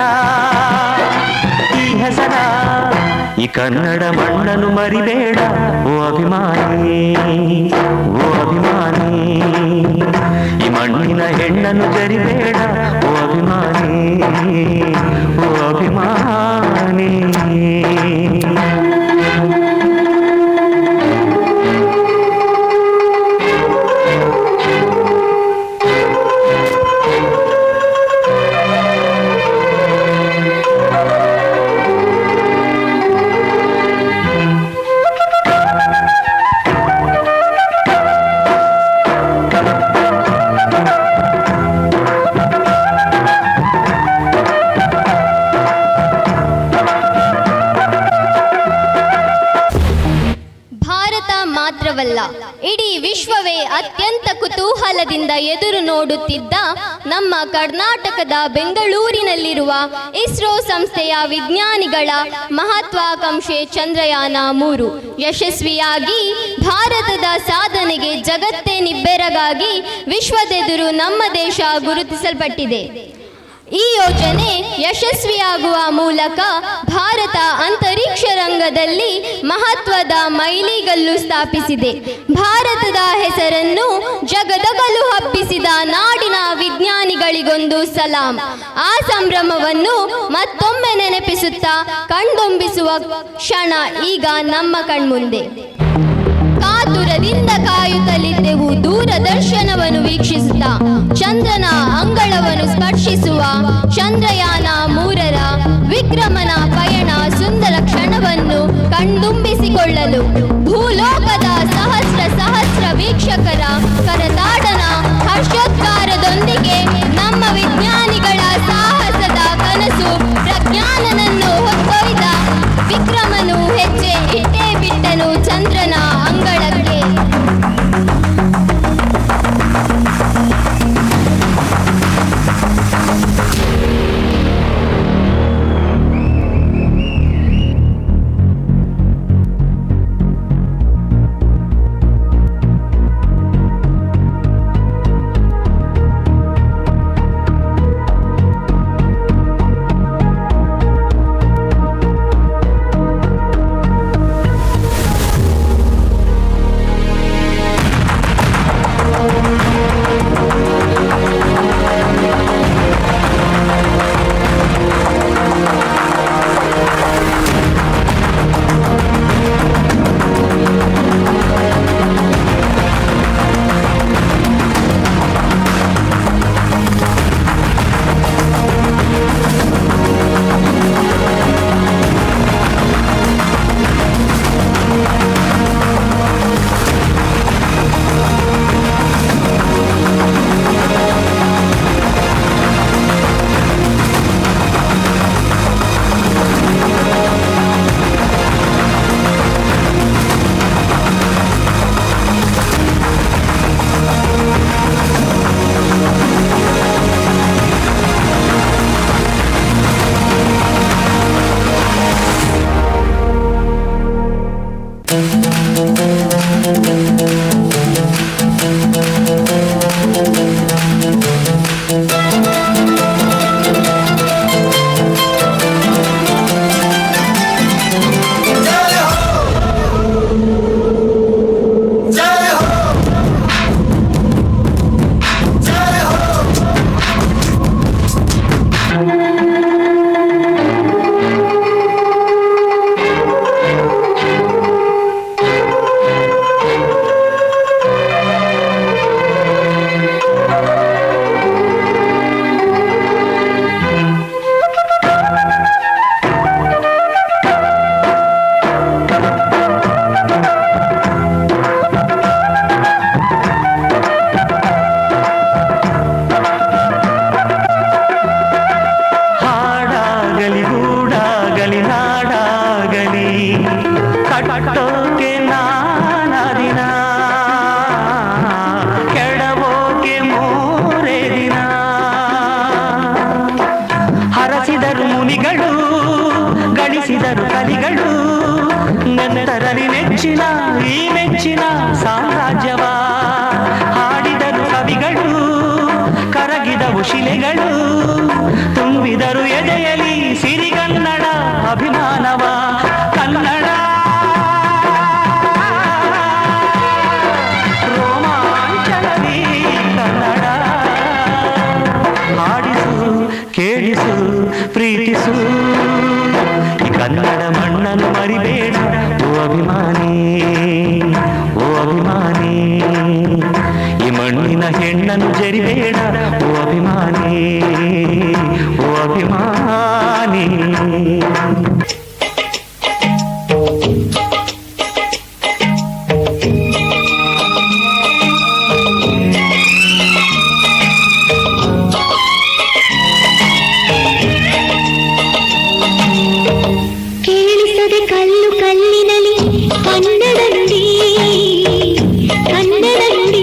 ಈ ಹೆಸರ. ಈ ಕನ್ನಡ ಮಣ್ಣನ್ನು ಮರಿಬೇಡ ಓ ಅಭಿಮಾನಿ, ಓ ಅಭಿಮಾನಿ. ಈ ಮಣ್ಣಿನ ಹೆಣ್ಣನ್ನು ಜರಿಬೇಡ ಓ ಅಭಿಮಾನಿ, ಓ ಅಭಿಮಾನಿ. ಅತ್ಯಂತ ಕುತೂಹಲದಿಂದ ಎದುರು ನೋಡುತ್ತಿದ್ದ ನಮ್ಮ ಕರ್ನಾಟಕದ ಬೆಂಗಳೂರಿನಲ್ಲಿರುವ ಇಸ್ರೋ ಸಂಸ್ಥೆಯ ವಿಜ್ಞಾನಿಗಳ ಮಹತ್ವಾಕಾಂಕ್ಷೆ ಚಂದ್ರಯಾನ 3 ಯಶಸ್ವಿಯಾಗಿ ಭಾರತದ ಸಾಧನೆಗೆ ಜಗತ್ತೇ ನಿಬ್ಬೆರಗಾಗಿ ವಿಶ್ವದೆದುರು ನಮ್ಮ ದೇಶ ಗುರುತಿಸಲ್ಪಟ್ಟಿದೆ. ಈ ಯೋಜನೆ ಯಶಸ್ವಿಯಾಗುವ ಮೂಲಕ ಭಾರತ ಅಂತರಿಕ್ಷ ರಂಗದಲ್ಲಿ ಮಹತ್ವದ ಮೈಲಿಗಲ್ಲು ಸ್ಥಾಪಿಸಿದೆ. ಭಾರತದ ಹೆಸರನ್ನು ಜಗದಗಲು ಹಬ್ಬಿಸಿದ ನಾಡಿನ ವಿಜ್ಞಾನಿಗಳಿಗೊಂದು ಸಲಾಂ. ಆ ಸಂಭ್ರಮವನ್ನು ಮತ್ತೊಮ್ಮೆ ನೆನಪಿಸುತ್ತಾ ಕಣ್ತುಂಬಿಸುವ ಕ್ಷಣ ಈಗ ನಮ್ಮ ಕಣ್ಮುಂದೆ. ಕಾತುರದಿಂದ ಕಾಯುತ್ತಲಿದ್ದೆವು ದೂರದರ್ಶನವನ್ನು ವೀಕ್ಷಿಸುತ್ತಾ ಚಂದ್ರನ ಅಂಗಳವನ್ನು ಸ್ಪರ್ಶಿಸುವ ಚಂದ್ರಯಾನ 3ರ ವಿಕ್ರಮನ ಪಯಣ ಸುಂದರ ಕ್ಷಣವನ್ನು ಕಣ್ತುಂಬಿಸಿಕೊಳ್ಳಲು ಭೂಲೋಕದ ಸಹಸ್ರ ವೀಕ್ಷಕರ ಕರತಾಡನ ಹರ್ಷೋದ್ಗಾರದೊಂದಿಗೆ ನಮ್ಮ ವಿಜ್ಞಾನಿಗಳ ಸಾಹಸದ ಕನಸು ಪ್ರಜ್ಞಾನನನ್ನು ಹೊತ್ತೊಯ್ದ ವಿಕ್ರಮನು ಹೆಜ್ಜೆ ಇಟ್ಟೇ ಬಿಟ್ಟನು ಚಂದ್ರನ ಅಂಗಳಕ್ಕೆ. ಶಿಲೆಗಳು ತುಂಬಿದರು ಎದೆಯಲಿ ಸಿರಿಗನ್ನಡ ಅಭಿಮಾನವ ಕನ್ನಡ ರೋಮಾಂಚನವೀ ಕನ್ನಡ ಹಾಡಿಸು ಕೇಳಿಸು ಪ್ರೀತಿಸು ಈ ಕನ್ನಡ ಮಣ್ಣನ್ನು ಮರಿಬೇಡ ಓ ಅಭಿಮಾನಿ ಓ ಅಭಿಮಾನಿ ಈ ಮಣ್ಣಿನ ಹೆಣ್ಣನ್ನು ಜರಿಬೇಡ ಓ ಅಭಿಮಾನಿ ಓ ಅಭಿಮಾನಿ ಕೇಳಿಸದೆ ಕಲ್ಲು ಕಲ್ಲಿನಲ್ಲಿ ಕನ್ನಡ ನುಡಿ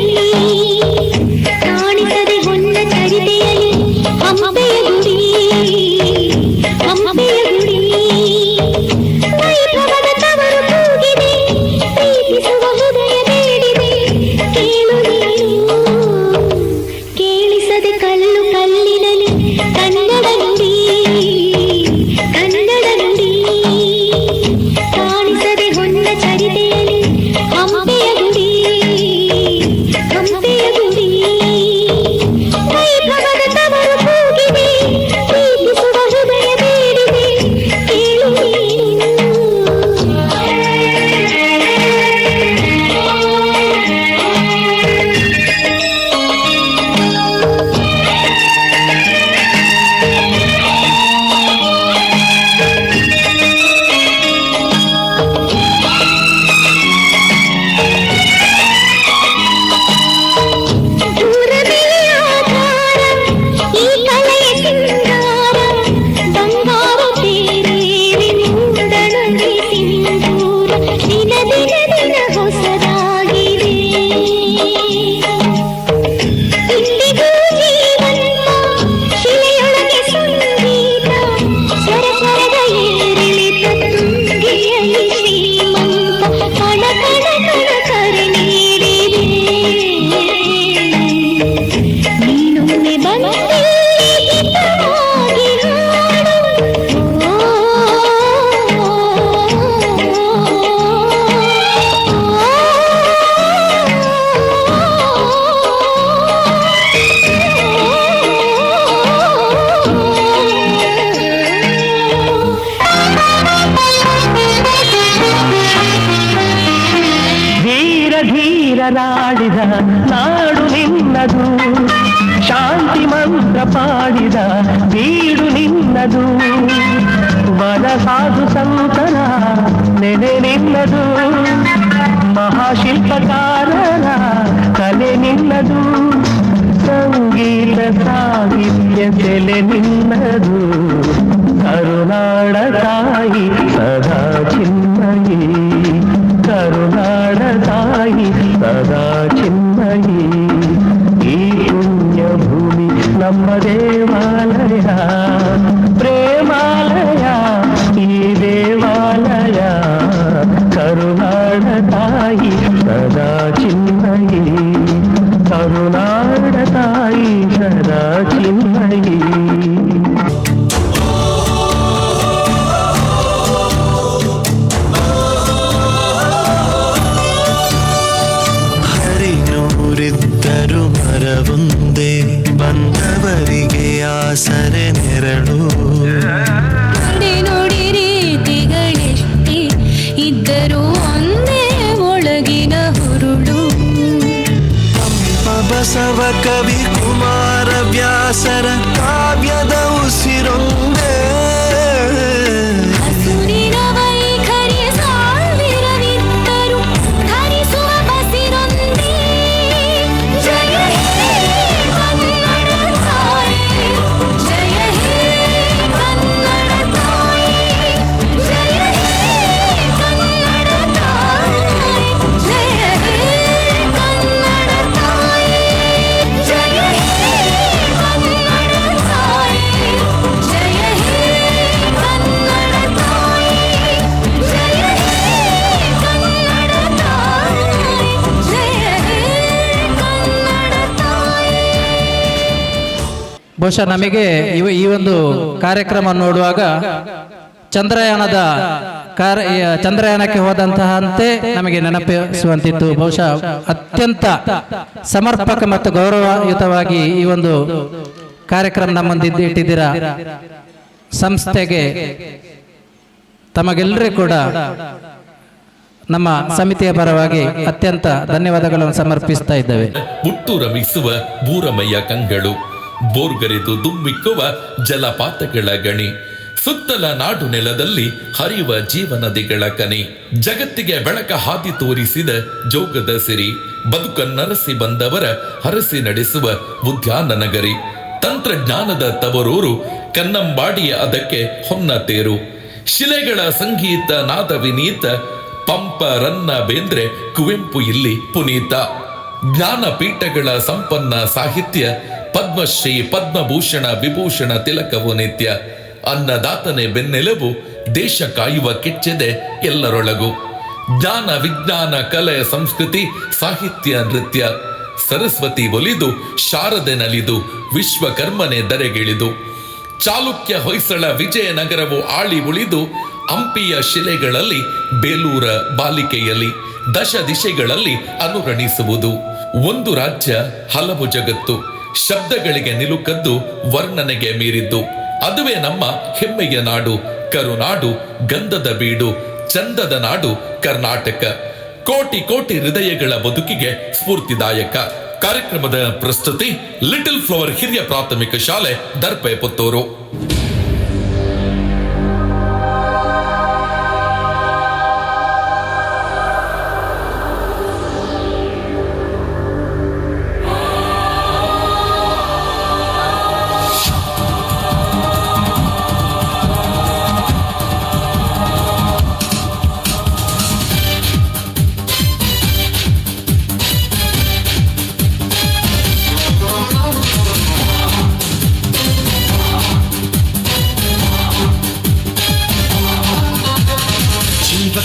ಹಾಡಿದ ನಾಡು ನಿನ್ನದು, ಶಾಂತಿ ಮಂತ್ರ ಪಾಡಿದ ಬೀಡು ನಿನ್ನದು, ವನ ಸಾಧು ಸಂತರ ನೆನೆ ನಿನ್ನದು, ಮಹಾಶಿಲ್ಪಕಾರರ ಕಲೆ ನಿನ್ನದು, ಸಂಗೀತ ಸಾಹಿತ್ಯ ಸೆಲೆ ನಿನ್ನದು, ಕರುನಾಡ ತಾಯಿ ಸದಾ ಚಿನ್ಮಯಿ, ಕರುನಾಡ ತಾಯಿ ಸದಾ ಚಿನ್ಮಯಿ. ಈ ಪುಣ್ಯ ಭೂಮಿ ನಮ್ಮ ದೇವಾಲಯ, ಪ್ರೇಮಾಲಯ ಈ ದೇವಾಲಯ, ಕರುನಾಡ ತಾಯಿ ಸದಾ ಚಿನ್ಮಯಿ, ಕರುನಾಡ ತಾಯಿ ಸದಾ ಚಿನ್ಮಯಿ. ಹರಿನೂರಿದ್ದರು ಮರವೊಂದೇ, ಬಂದವರಿಗೆ ಆಸರೆ ನೆರಳು. ನೋಡಿ ರೀತಿಗಳೆಷ್ಟೇ ಇದ್ದರೂ ಒಂದೇ ಒಳಗಿನ ಹುರುಳು. ಬಸವ ಕವಿ ಕುಮಾರ ವ್ಯಾಸರ ಕಾವ್ಯದ ಉಸಿರೊಂದೇ, ಹಸುರಿನ ವೈಖರಿ ಸಾವಿರವಿದ್ದರೂ ಧರಿಸುವ ಬಸಿರೊಂದೇ. ಜಯ ಹೇ ಕನ್ನಡ ತಾಯಿ, ಜಯ ಹೇ ಕನ್ನಡ ತಾಯಿ, ಜಯ ಹೇ ಕನ್ನಡ ತಾಯಿ, ಜಯ ಹೇ ಕನ್ನಡ ತಾಯಿ, ಜಯ ಹೇ ಕನ್ನಡ ತಾಯಿ, ಜಯ ಹೇ ಕನ್ನಡ ತಾಯಿ, ಜಯ ಹೇ ಕನ್ನಡ ತಾಯಿ, ಜಯ ಹೇ ಕನ್ನಡ ತಾಯಿ. ಬಹುಶಃ ನಮಗೆ ಈ ಒಂದು ಕಾರ್ಯಕ್ರಮ ನೋಡುವಾಗ ಚಂದ್ರಯಾನಕ್ಕೆ ಹೋದಂತಹಂತೆ ನಮಗೆ ನೆನಪಿಸುವಂತಿತ್ತು. ಬಹುಶಃ ಅತ್ಯಂತ ಸಮರ್ಪಕ ಮತ್ತು ಗೌರವಯುತವಾಗಿ ಈ ಒಂದು ಕಾರ್ಯಕ್ರಮ ನಮ್ಮ ಮುಂದೆ ಇಟ್ಟಿದ್ದೀರಾ. ಸಂಸ್ಥೆಗೆ ತಮಗೆಲ್ಲರಿಗೂ ಕೂಡ ನಮ್ಮ ಸಮಿತಿಯ ಪರವಾಗಿ ಅತ್ಯಂತ ಧನ್ಯವಾದಗಳನ್ನು ಸಮರ್ಪಿಸ್ತಾ ಇದ್ದೇವೆ. ಹುಟ್ಟು ರಮಿಸುವ ಬೂರಮಯ್ಯ ಕಂಗಳು, ಬೋರ್ಗರೆದು ದುಮ್ಮಿಕ್ಕುವ ಜಲಪಾತಗಳ ಗಣಿ, ಸುತ್ತಲ ನಾಡು ನೆಲದಲ್ಲಿ ಹರಿಯುವ ಜೀವನದಿಗಳ ಕನಿ, ಜಗತ್ತಿಗೆ ಬೆಳಕ ಹಾದಿ ತೋರಿಸಿದ ಜೋಗದ ಸಿರಿ, ಬದುಕನ್ನರಸಿ ಬಂದವರ ಹರಸಿ ನಡೆಸುವ ಉದ್ಯಾನ ನಗರಿ, ತಂತ್ರಜ್ಞಾನದ ತವರೂರು ಕನ್ನಂಬಾಡಿಯ ಅದಕ್ಕೆ ಹೊನ್ನ ತೇರು, ಶಿಲೆಗಳ ಸಂಗೀತ ನಾದ ವಿನೀತ, ಪಂಪ ರನ್ನ ಬೇಂದ್ರೆ ಕುವೆಂಪು ಇಲ್ಲಿ ಪುನೀತ, ಜ್ಞಾನಪೀಠಗಳ ಸಂಪನ್ನ ಸಾಹಿತ್ಯ, ಪದ್ಮಶ್ರೀ ಪದ್ಮಭೂಷಣ ವಿಭೂಷಣ ತಿಲಕವು ನಿತ್ಯ, ಅನ್ನದಾತನೆ ಬೆನ್ನೆಲುಬು, ದೇಶ ಕಾಯುವ ಕಿಚ್ಚೆದೆ ಎಲ್ಲರೊಳಗು, ಜ್ಞಾನ ವಿಜ್ಞಾನ ಕಲೆ ಸಂಸ್ಕೃತಿ ಸಾಹಿತ್ಯ ನೃತ್ಯ, ಸರಸ್ವತಿ ಒಲಿದು ಶಾರದೆ ನಲಿದು ವಿಶ್ವಕರ್ಮನೆ ದರೆಗಿಳಿದು, ಚಾಲುಕ್ಯ ಹೊಯ್ಸಳ ವಿಜಯನಗರವು ಆಳಿ ಉಳಿದು, ಹಂಪಿಯ ಶಿಲೆಗಳಲ್ಲಿ ಬೇಲೂರ ಬಾಲಿಕೆಯಲ್ಲಿ ದಶ ದಿಶೆಗಳಲ್ಲಿ ಅನುರಣಿಸುವುದು, ಒಂದು ರಾಜ್ಯ ಹಲವು ಜಗತ್ತು, ಶಬ್ದಗಳಿಗೆ ನಿಲುಕದ್ದು ವರ್ಣನೆಗೆ ಮೀರಿದ್ದು, ಅದುವೇ ನಮ್ಮ ಹೆಮ್ಮೆಯ ನಾಡು ಕರುನಾಡು, ಗಂಧದ ಬೀಡು ಚಂದದ ನಾಡು ಕರ್ನಾಟಕ, ಕೋಟಿ ಕೋಟಿ ಹೃದಯಗಳ ಬದುಕಿಗೆ ಸ್ಫೂರ್ತಿದಾಯಕ. ಕಾರ್ಯಕ್ರಮದ ಪ್ರಸ್ತುತಿ ಲಿಟಲ್ ಫ್ಲವರ್ ಹಿರಿಯ ಪ್ರಾಥಮಿಕ ಶಾಲೆ, ದರ್ಪೆ, ಪುತ್ತೂರು.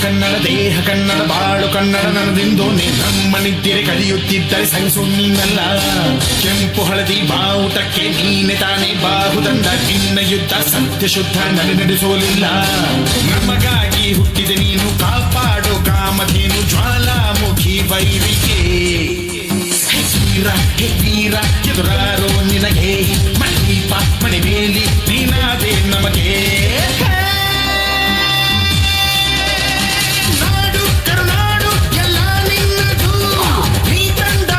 ಕನ್ನಡ ದೇಹ ಕನ್ನಡ ಬಾಳು ಕನ್ನಡ ನನ್ನದೆಂದು ನಮ್ಮ ನಿದ್ದೆ ಕಲಿಯುತ್ತಿದ್ದರೆ ಸಹಿಸು ನೀನಲ್ಲ. ಕೆಂಪು ಹಳದಿ ಬಾವುಟಕ್ಕೆ ನೀನೆ ತಾನೇ ಬಾಹುದಂಡ, ನಿನ್ನ ಯುದ್ಧ ಸತ್ಯ ಶುದ್ಧ ನಡೆಸೋಲಿಲ್ಲ. ನಮಗಾಗಿ ಹುಟ್ಟಿದೆ ನೀನು, ಕಾಪಾಡು ಕಾಮಧೇನು ಜ್ವಾಲಾಮುಖಿ ವೈರಿಗೆ. ವೀರ ಎದುರಾರೋ ನಿನಗೆ, ಮಣೀಪ ಮಣಿಮೇಲಿ ನೀನಾದೆ ನಮಗೆ. ನಾಡು ಕರುನಾಡು ಎಲ್ಲ ನಿನ್ನದು, ನೀ ತಂದ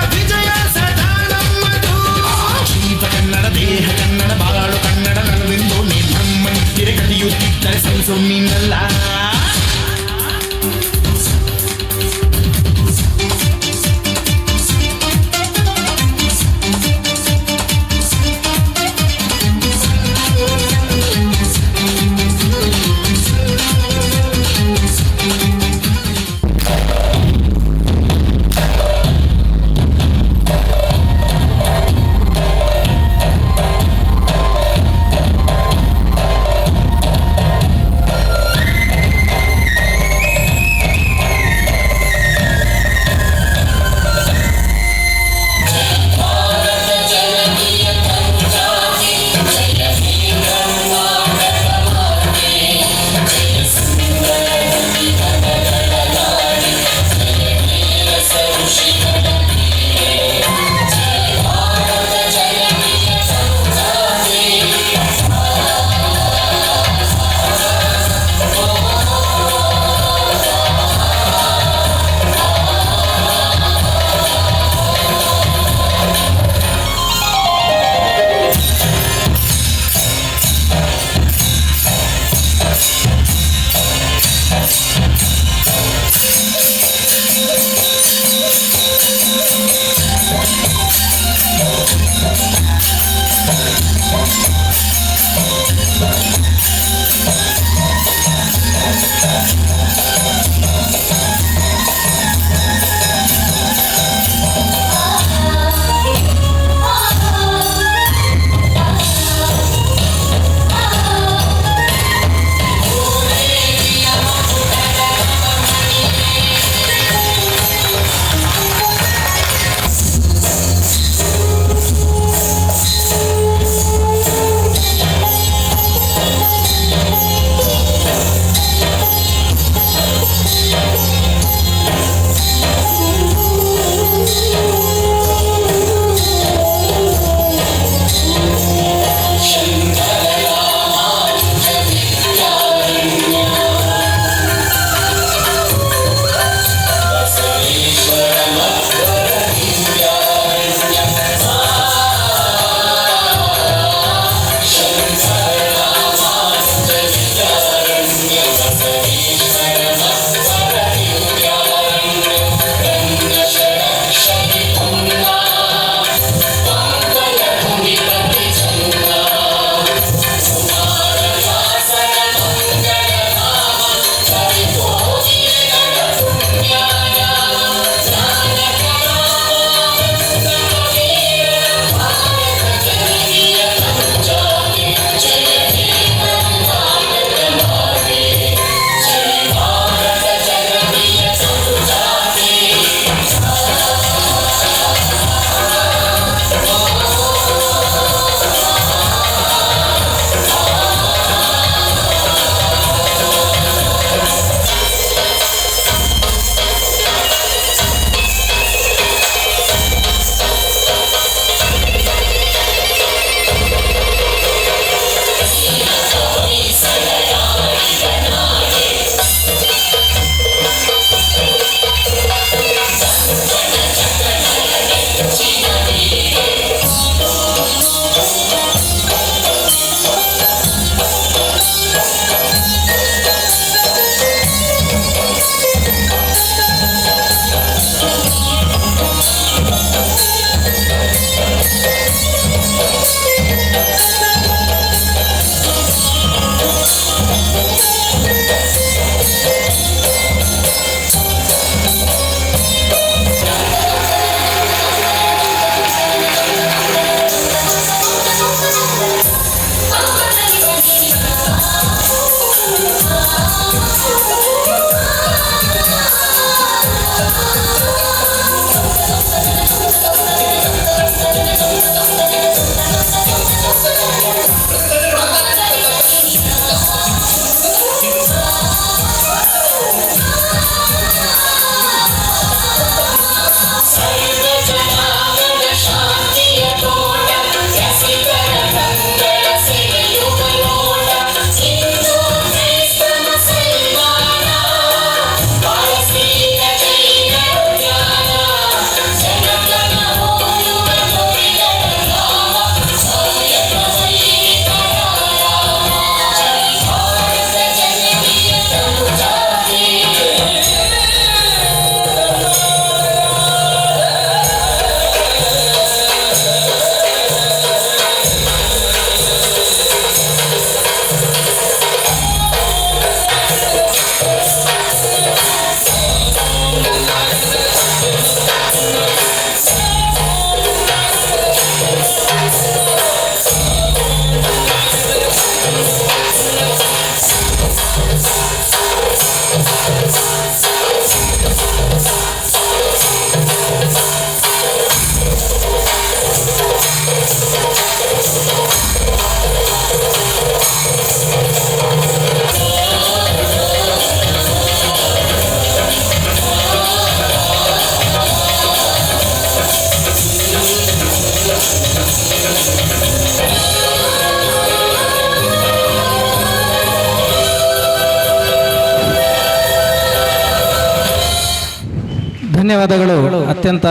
ಧನ್ಯವಾದಗಳು. ಅತ್ಯಂತ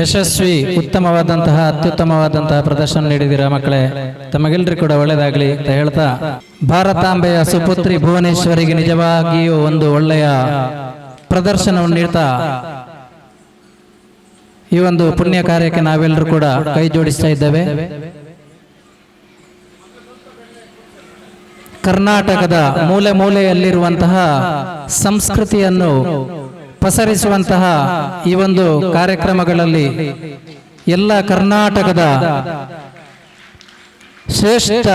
ಯಶಸ್ವಿ, ಉತ್ತಮವಾದಂತಹ, ಅತ್ಯುತ್ತಮವಾದಂತಹ ಪ್ರದರ್ಶನ ನೀಡಿದ್ದೀರಾ ಮಕ್ಕಳೇ. ತಮಗೆಲ್ಲರಿಗೂ ಕೂಡ ಒಳ್ಳೆಯದಾಗಲಿ ಅಂತ ಹೇಳ್ತಾ, ಭಾರತಾಂಬೆಯ ಸುಪುತ್ರಿ ಭುವನೇಶ್ವರಿಗೆ ನಿಜವಾಗಿಯೂ ಒಂದು ಒಳ್ಳೆಯ ಪ್ರದರ್ಶನವನ್ನು ನೀಡ್ತಾ ಈ ಒಂದು ಪುಣ್ಯ ಕಾರ್ಯಕ್ಕೆ ನಾವೆಲ್ಲರೂ ಕೂಡ ಕೈ ಜೋಡಿಸ್ತಾ ಇದ್ದೇವೆ. ಕರ್ನಾಟಕದ ಮೂಲೆ ಮೂಲೆಯಲ್ಲಿರುವಂತಹ ಸಂಸ್ಕೃತಿಯನ್ನು ಪಸರಿಸುವಂತಹ ಈ ಒಂದು ಕಾರ್ಯಕ್ರಮಗಳಲ್ಲಿ ಎಲ್ಲ ಕರ್ನಾಟಕದ ಶ್ರೇಷ್ಠ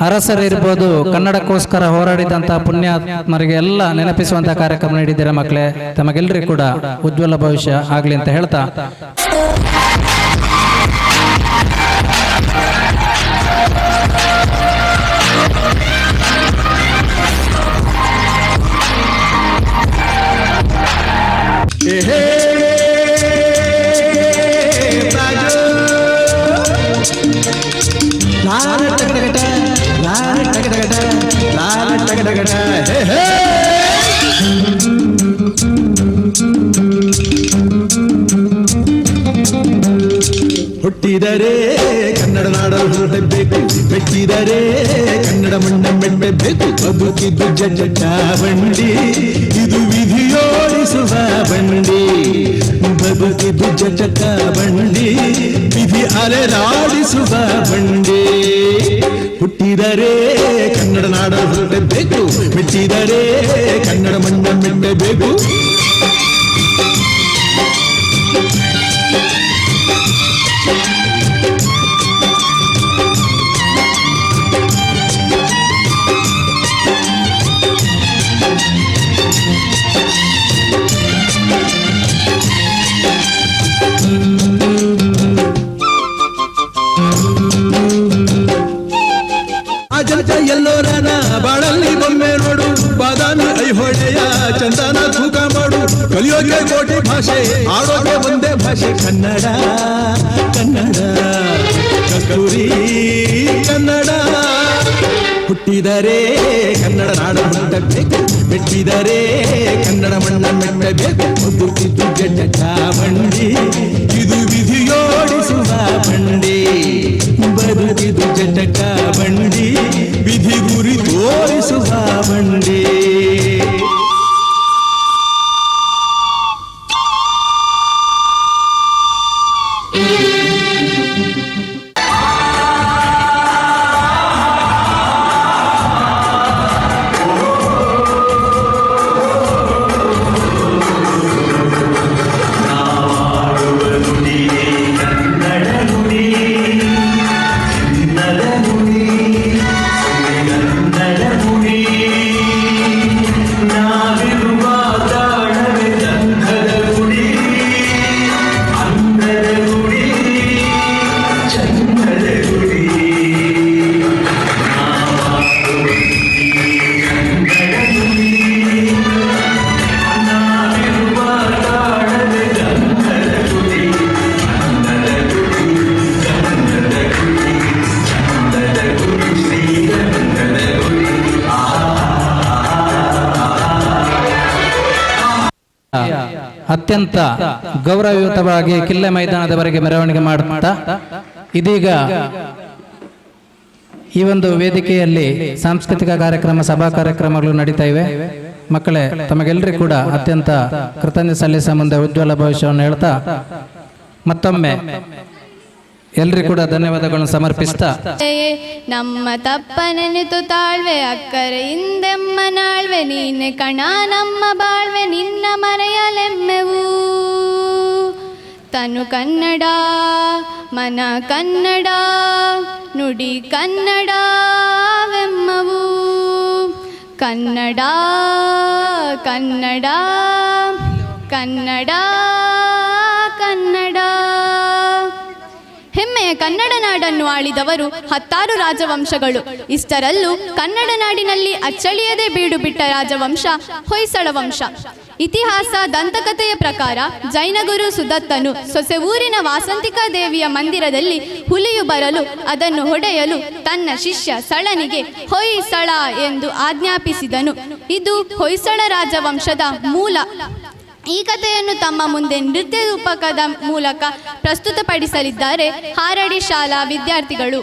ಅರಸರಿರ್ಬೋದು, ಕನ್ನಡಕ್ಕೋಸ್ಕರ ಹೋರಾಡಿದಂತಹ ಪುಣ್ಯಾತ್ಮರಿಗೆ ಎಲ್ಲ ನೆನಪಿಸುವಂತಹ ಕಾರ್ಯಕ್ರಮ ನೀಡಿದ್ದೀರಾ ಮಕ್ಕಳೇ. ತಮಗೆಲ್ಲರಿಗೂ ಕೂಡ ಉಜ್ವಲ ಭವಿಷ್ಯ ಆಗಲಿ ಅಂತ ಹೇಳ್ತಾ, ಹುಟ್ಟಿದರೆ ಕನ್ನಡ ನಾಡಲು ಹೊರಡಬೇಕು, ಮೆಟ್ಟಿದರೆ ಕನ್ನಡ ಮಣ್ಣ ಮೆಟ್ಟಬೇಕು. ಬದುಕಿದ್ದು ಜಟ ಬಂಡಿ, ಇದು ವಿಧಿಯೋಡಿಸುವ ಬಂಡಿ. ಬದುಕಿದ್ದು ಜಟ ಬಂಡಿ, ವಿಧಿ ಅಲೆದಾಡಿಸುವ ಬಂಡಿ. ಹುಟ್ಟಿದರೆ ಕನ್ನಡ ನಾಡಲು ಹೊರಡಬೇಕು, ಮೆಟ್ಟಿದರೆ ಕನ್ನಡ ಮಣ್ಣ ಮೆಟ್ಟಬೇಕು. ಅಜಂತ ಎಲ್ಲೋರನ ಬಾಳಲ್ಲಿ ಬೊಮ್ಮೆ ನೋಡು, ಬಾದಾಮಿ ಐಹೊಳೆಯ ಚಂದನ ತೂಕ ಮಾಡು. ಕಲಿಯೋಕೆ ಕೋಟಿ ಭಾಷೆ, ಆಡೋಕೆ ಒಂದೇ ಭಾಷೆ ಕನ್ನಡ. ಕನ್ನಡ ಕಸ್ತೂರಿ ಕನ್ನಡ. ಹುಟ್ಟಿದರೆ ಕನ್ನಡ ನಾಡ ಹುಟ್ಟಬೇಕು, ಮೆಟ್ಟಿದರೆ ಕನ್ನಡ ಮಣ್ಣ ಮೆಟ್ಟಬೇಕು. ಬದುಕಿದ್ದು ಜಟ ಬಂಡಿ, ಇದು ವಿಧಿಯೋಡಿಸುವ ಬಂಡಿ. ಬದುಕಿದು ಜಟಕ ಬಂಡಿ, ವಿಧಿ ಗುರಿ ತೋರಿಸುವ ಬಂಡಿ. ಅತ್ಯಂತ ಗೌರವಯುತವಾಗಿ ಕಿಲ್ಲೆ ಮೈದಾನದವರೆಗೆ ಮೆರವಣಿಗೆ ಮಾಡುತ್ತಾ ಇದೀಗ ಈ ಒಂದು ವೇದಿಕೆಯಲ್ಲಿ ಸಾಂಸ್ಕೃತಿಕ ಕಾರ್ಯಕ್ರಮ, ಸಭಾ ಕಾರ್ಯಕ್ರಮಗಳು ನಡೀತಾ ಇವೆ. ಮಕ್ಕಳೇ, ತಮಗೆಲ್ಲರಿಗೂ ಕೂಡ ಅತ್ಯಂತ ಕೃತಜ್ಞತೆ ಸಲ್ಲಿಸುವ ಮುಂದೆ ಉಜ್ವಲ ಭವಿಷ್ಯವನ್ನು ಹೇಳ್ತಾ ಮತ್ತೊಮ್ಮೆ ಎಲ್ರಿಗೂ ಕೂಡ ಧನ್ಯವಾದಗಳನ್ನು ಸಮರ್ಪಿಸ್ತಾ, ನಮ್ಮ ತಪ್ಪನೆನಿತು ತಾಳ್ವೆ ಅಕ್ಕರೆ ಹಿಂದೆಮ್ಮ ನಾಳ್ವೆ, ನೀನೆ ಕಣ ನಮ್ಮ ಬಾಳ್ವೆ ನಿನ್ನ ಮರೆಯಲೆಮ್ಮೆವು. ತನು ಕನ್ನಡ, ಮನ ಕನ್ನಡ, ನುಡಿ ಕನ್ನಡವೆಮ್ಮವು. ಕನ್ನಡ ಕನ್ನಡ ಕನ್ನಡ ಕನ್ನಡ. ಹೆಮ್ಮೆಯ ಕನ್ನಡ ನಾಡನ್ನು ಆಳಿದವರು 10 ರಾಜವಂಶಗಳು. ಇಷ್ಟರಲ್ಲೂ ಕನ್ನಡ ನಾಡಿನಲ್ಲಿ ಅಚ್ಚಳಿಯದೆ ಬೀಡು ಬಿಟ್ಟ ರಾಜವಂಶ ಹೊಯ್ಸಳ ವಂಶ. ಇತಿಹಾಸ ದಂತಕಥೆಯ ಪ್ರಕಾರ ಜೈನಗುರು ಸುದತ್ತನು ಸೊಸೆ ಊರಿನ ವಾಸಂತಿಕಾ ದೇವಿಯ ಮಂದಿರದಲ್ಲಿ ಹುಲಿಯು ಬರಲು ಅದನ್ನು ಹೊಡೆಯಲು ತನ್ನ ಶಿಷ್ಯ ಸಳನಿಗೆ ಹೊಯ್ಸಳ ಎಂದು ಆಜ್ಞಾಪಿಸಿದನು. ಇದು ಹೊಯ್ಸಳ ರಾಜವಂಶದ ಮೂಲ. ಈ ಕಥೆಯನ್ನು ತಮ್ಮ ಮುಂದೆ ನೃತ್ಯ ರೂಪಕದ ಮೂಲಕ ಪ್ರಸ್ತುತಪಡಿಸಲಿದ್ದಾರೆ ಹಾರಡಿ ಶಾಲಾ ವಿದ್ಯಾರ್ಥಿಗಳು.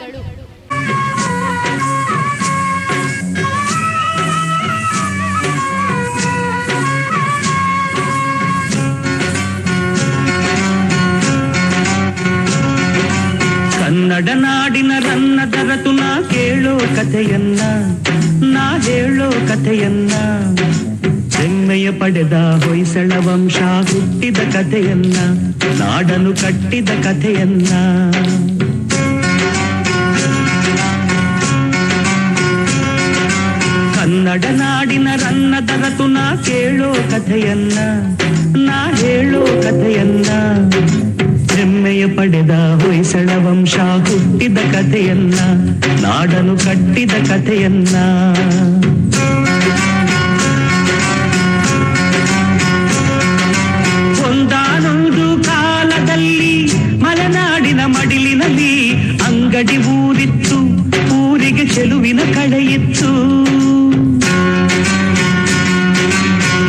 ಕನ್ನಡ ನಾಡಿನ ರನ್ನದರತು ನಾ ಕೇಳೋ ಕಥೆಯನ್ನ, ನಾ ಹೇಳೋ ಕಥೆಯನ್ನ, ಹೆಮ್ಮೆಯ ಪಡೆದ ಹೊಯ್ಸಳ ವಂಶ ಹುಟ್ಟಿದ ಕಥೆಯನ್ನ, ನಾಡನು ಕಟ್ಟಿದ ಕಥೆಯನ್ನ. ಕನ್ನಡ ನಾಡಿನ ರನ್ನದರತು ನಾ ಕೇಳೋ ಕಥೆಯನ್ನ, ನಾ ಹೇಳೋ ಕಥೆಯನ್ನ, ಹೆಮ್ಮೆಯ ಪಡೆದ ಹೊಯ್ಸಳ ವಂಶ ಹುಟ್ಟಿದ ಕಥೆಯನ್ನ, ನಾಡನು ಕಟ್ಟಿದ ಕಥೆಯನ್ನ. ಒಂದಾನೊಂದು ಕಾಲದಲ್ಲಿ ಮಲೆನಾಡಿನ ಮಡಿಲಿನಲ್ಲಿ ಅಂಗಡಿ ಊರಿತ್ತು, ಊರಿಗೆ ಚೆಲುವಿನ ಕಡೆಯಿತ್ತು.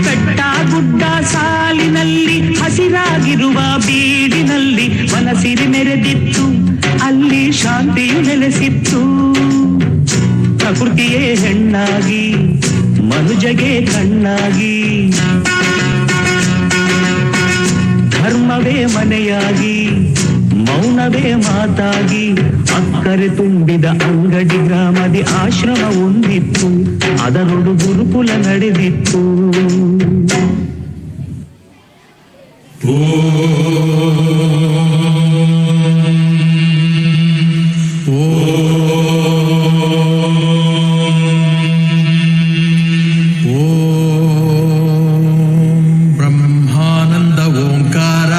ಬೆಟ್ಟ ಗುಡ್ಡ ಸಾಲಿನಲ್ಲಿ ಹಸಿರಾಗಿರುವ ಬೀಡಿನಲ್ಲಿ ಮನಸಿರಿ ಮೆರೆದಿತ್ತು, ಅಲ್ಲಿ ಶಾಂತಿಯು ನೆಲೆಸಿತ್ತು. ಪ್ರಕೃತಿಯೇ ಹೆಣ್ಣಾಗಿ ಮನುಜಗೆ ಕಣ್ಣಾಗಿ, ಧರ್ಮವೇ ಮನೆಯಾಗಿ ಮೌನವೇ ಮಾತಾಗಿ, ಅಕ್ಕರೆ ತುಂಬಿದ ಅಂಗಡಿ ಗ್ರಾಮದಿ ಆಶ್ರಮ ಹೊಂದಿತ್ತು, ಅದರೊಡು ಗುರುಕುಲ ನಡೆದಿತ್ತು. ಬ್ರಹ್ಮಾನಂದ ಓಂಕಾರ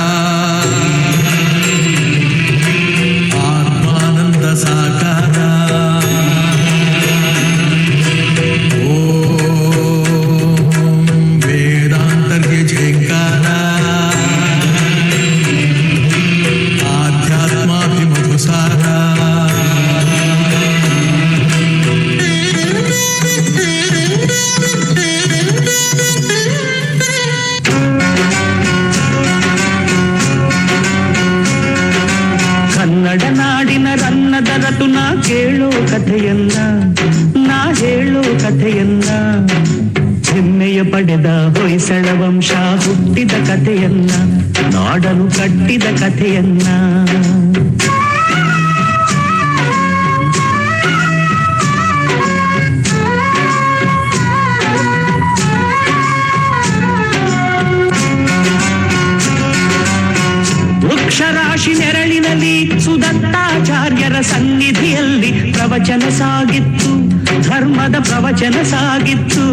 ಆತ್ಮಾನಂದ ಸಾಕಾರ, ವೇದಾಂತರ್ಯ ಜಯಂಕಾರ, ಆಧ್ಯಾತ್ಮಾಭಿಮಧುಸಾರ. ಕನ್ನಡ ನಾಡಿನ ರನ್ನದರತು ನಾ ಕೇಳೋ ಕಥೆಯನ್ನ, ನಾ ಹೇಳೋ ಕಥೆಯನ್ನ, ಹೆಮ್ಮೆಯ ಪಡೆದ ಹೊಯ್ಸಳ ವಂಶ ಹುಟ್ಟಿದ ಕಥೆಯನ್ನ, ನಾಡನು ಕಟ್ಟಿದ ಕಥೆಯನ್ನ. ವೃಕ್ಷರಾಶಿ ನೆರಳಿನಲ್ಲಿ ಸುದತ್ತಾಚಾರ್ಯರ ಸನ್ನಿಧಿಯಲ್ಲಿ ಪ್ರವಚನ ಸಾಗಿತ್ತು, ಧರ್ಮದ ಪ್ರವಚನ ಸಾಗಿತ್ತು.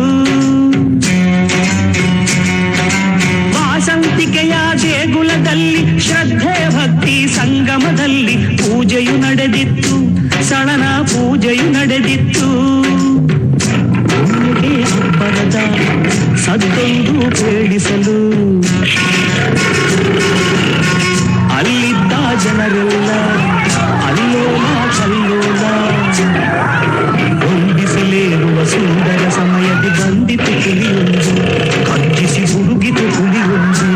ವಾಸಂತಿಕೆಯ ದೇಗುಲದಲ್ಲಿ ಶ್ರದ್ಧೆ ಭಕ್ತಿ ಸಂಗಮದಲ್ಲಿ ಪೂಜೆಯು ನಡೆದಿತ್ತು, ಸಳನ ಪೂಜೆಯು ನಡೆದಿತ್ತು. ಬರದ ಸದ್ದೊಂದು ಕೇಳಿಸಲು ಅಲ್ಲಿದ್ದ ಜನರೆಲ್ಲ ಅಲ್ಲೋಲ ಕಲ್ಲೋಲ, ಹೊಂದಿಸಲೇರುವ ಸುಂದರ ಸಮಯದಿ ಬಂದಿತು ಹುಲಿಯೊಂದು, ಕಚ್ಚಿಸಿ ಹುಡುಗಿತು ಹುಲಿಯೊಂದು.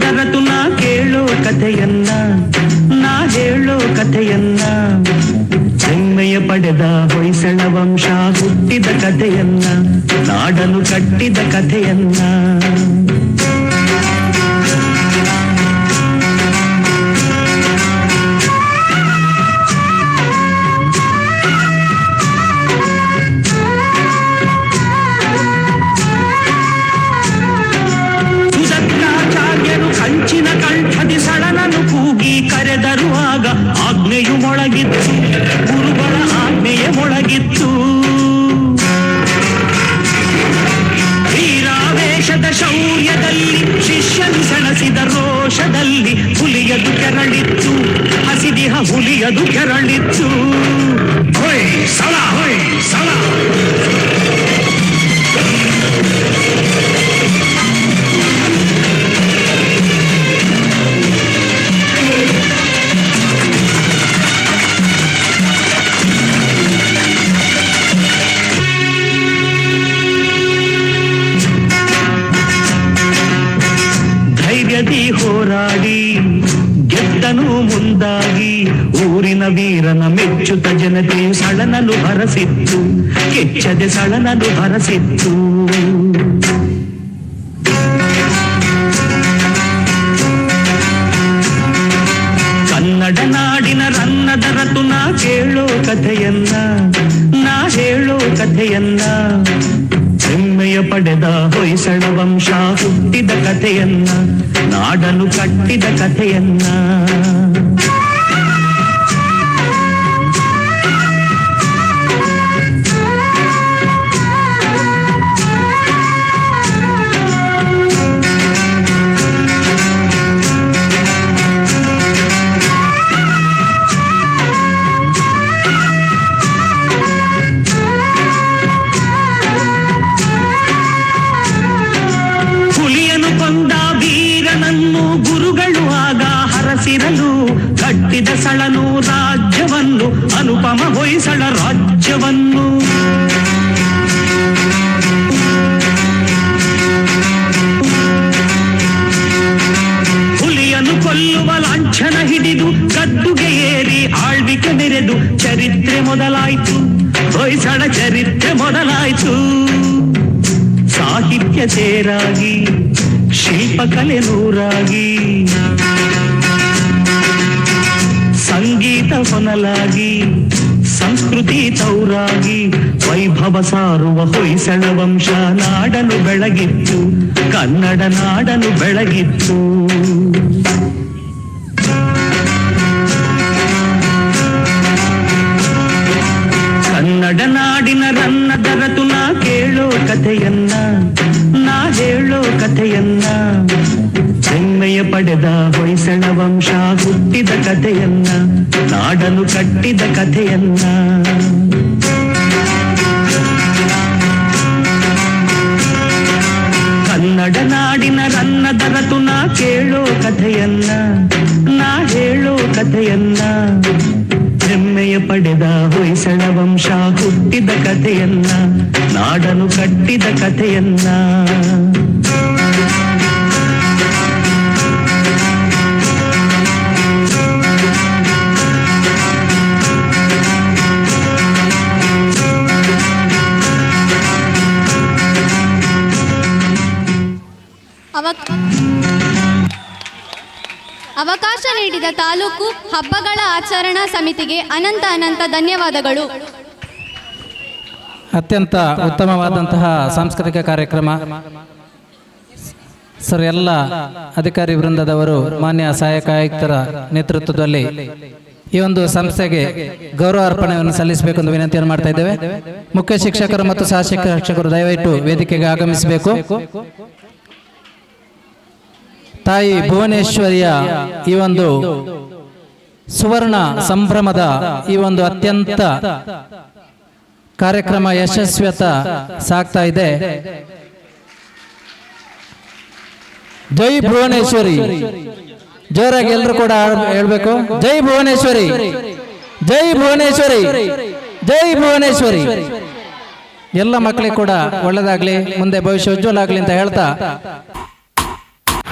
ದರತು ನಾ ಕೇಳೋ ಕಥೆಯನ್ನ, ನಾ ಹೇಳೋ ಕಥೆಯನ್ನ, ಹೆಮ್ಮೆಯ ಪಡೆದ ಹೊಯ್ಸಳ ವಂಶ ಹುಟ್ಟಿದ ಕಥೆಯನ್ನ, ನಾಡನು ಕಟ್ಟಿದ ಕಥೆಯನ್ನ. ಕಂಚಿನ ಕಂಠದಿ ಸಳನನು ಕೂಗಿ ಕರೆದರುವಾಗ ಆಜ್ಞೆಯು ಮೊಳಗಿತ್ತು, ಗುರುಗಳ ಆಜ್ಞೆಯ ಮೊಳಗಿತ್ತು. ವೀರಾವೇಶದ ಶೌರ್ಯದಲ್ಲಿ ಶಿಷ್ಯನು ಸೆಣಸಿದ ರೋಷದಲ್ಲಿ ಹುಲಿಯದು ಕೆರಳಿತ್ತು, ಹಸಿದಿಹ ಹುಲಿಯದು ಕೆರಳಿತ್ತು. ಹೊಯ್ ಸಳ ಹೊಯ್ ಸಳ. ಹೋರಾಡಿ ಗೆದ್ದನು ಮುಂದಾಗಿ ಊರಿನ ವೀರನ ಮೆಚ್ಚುತ್ತ ಜನತೆಯು ಸಳನನು ಭರಸಿತ್ತು, ಕೆಚ್ಚದೆ ಸಳನನು ಭರಸಿತ್ತು. ಕನ್ನಡ ನಾಡಿನ ರನ್ನದ ರತು ನಾ ಕೇಳೋ ಕಥೆಯನ್ನ, ನಾ ಹೇಳೋ ಕಥೆಯನ್ನ, ಹೆಮ್ಮೆಯ ಪಡೆದ ಹೊಯ್ಸಳ ವಂಶ ಹುಟ್ಟಿದ ಕಥೆಯನ್ನ, ನಾಡನು ಕಟ್ಟಿದ ಕಥೆಯನ್ನ. ಕಟ್ಟಿದ ಸಳನು ರಾಜ್ಯವನ್ನು, ಅನುಪಮ ಹೊಯ್ಸಳ ರಾಜ್ಯವನ್ನು. ಹುಲಿಯನ್ನು ಕೊಲ್ಲುವ ಲಾಂಛನ ಹಿಡಿದು ಗದ್ದುಗೆ ಏರಿ ಆಳ್ವಿಕೆ ಮೆರೆದು ಚರಿತ್ರೆ ಮೊದಲಾಯ್ತು, ಹೊಯ್ಸಳ ಚರಿತ್ರೆ ಮೊದಲಾಯ್ತು. ಸಾಹಿತ್ಯ ತೇರಾಗಿ ಶಿಲ್ಪಕಲೆ ನೂರಾಗಿ, ಸಂಗೀತ ಹೊನಲಾಗಿ ಸಂಸ್ಕೃತಿ ತೌರಾಗಿ, ವೈಭವ ಸಾರುವ ಹೊಯ್ಸಳ ವಂಶ ನಾಡನು ಬೆಳಗಿತ್ತು, ಕನ್ನಡ ನಾಡನು ಬೆಳಗಿತ್ತು. ಕನ್ನಡ ನಾಡಿನ ರನ್ನದ ರತು ನಾ ಕೇಳೋ ಕಥೆಯನ್ನ, ನಾ ಹೇಳೋ ಕಥೆಯನ್ನ, ಹೆಮ್ಮೆಯ ಪಡೆದ ಹೊಯ್ಸಳ ವಂಶ ಹುಟ್ಟಿದ ಕಥೆಯನ್ನ, ನಾಡನು ಕಟ್ಟಿದ ಕಥೆಯನ್ನ. ಕನ್ನಡ ನಾಡಿನ ರನ್ನದ ರತು ನಾ ಕೇಳೋ ಕಥೆಯನ್ನ, ನಾ ಹೇಳೋ ಕಥೆಯನ್ನ, ಹೆಮ್ಮೆಯ ಪಡೆದ ಹೊಯ್ಸಳ ವಂಶ ಹುಟ್ಟಿದ ಕಥೆಯನ್ನ, ನಾಡನು ಕಟ್ಟಿದ ಕಥೆಯನ್ನ. ಅವಕಾಶ ನೀಡಿದ ತಾಲೂಕು ಹಬ್ಬಗಳ ಆಚರಣಾ ಸಮಿತಿಗೆ ಅನಂತ ಅನಂತ ಧನ್ಯವಾದಗಳು. ಅತ್ಯಂತ ಉತ್ತಮವಾದಂತಹ ಸಾಂಸ್ಕೃತಿಕ ಕಾರ್ಯಕ್ರಮ. ಸರ್, ಎಲ್ಲ ಅಧಿಕಾರಿ ವೃಂದದವರು, ಮಾನ್ಯ ಸಹಾಯಕ ಆಯುಕ್ತರ ನೇತೃತ್ವದಲ್ಲಿ ಈ ಒಂದು ಸಂಸ್ಥೆಗೆ ಗೌರವ ಅರ್ಪಣೆಯನ್ನು ಸಲ್ಲಿಸಬೇಕೆಂದು ವಿನಂತಿಯನ್ನು ಮಾಡ್ತಾ ಇದ್ದೇವೆ. ಮುಖ್ಯ ಶಿಕ್ಷಕರು ಮತ್ತು ಸಹ ಶಿಕ್ಷಕರು ದಯವಿಟ್ಟು ವೇದಿಕೆಗೆ ಆಗಮಿಸಬೇಕು. ತಾಯಿ ಭುವನೇಶ್ವರಿಯ ಈ ಒಂದು ಸುವರ್ಣ ಸಂಭ್ರಮದ ಈ ಒಂದು ಅತ್ಯಂತ ಕಾರ್ಯಕ್ರಮ ಯಶಸ್ವಿತ ಸಾಗ್ತಾ ಇದೆ. ಜೈ ಭುವನೇಶ್ವರಿ. ಜೋರಾಗಿ ಎಲ್ಲರೂ ಕೂಡ ಹೇಳ್ಬೇಕು. ಜೈ ಭುವನೇಶ್ವರಿ, ಜೈ ಭುವನೇಶ್ವರಿ, ಜೈ ಭುವನೇಶ್ವರಿ. ಎಲ್ಲ ಮಕ್ಕಳಿಗೆ ಕೂಡ ಒಳ್ಳೆದಾಗ್ಲಿ, ಮುಂದೆ ಭವಿಷ್ಯ ಉಜ್ವಲ ಆಗ್ಲಿ ಅಂತ ಹೇಳ್ತಾ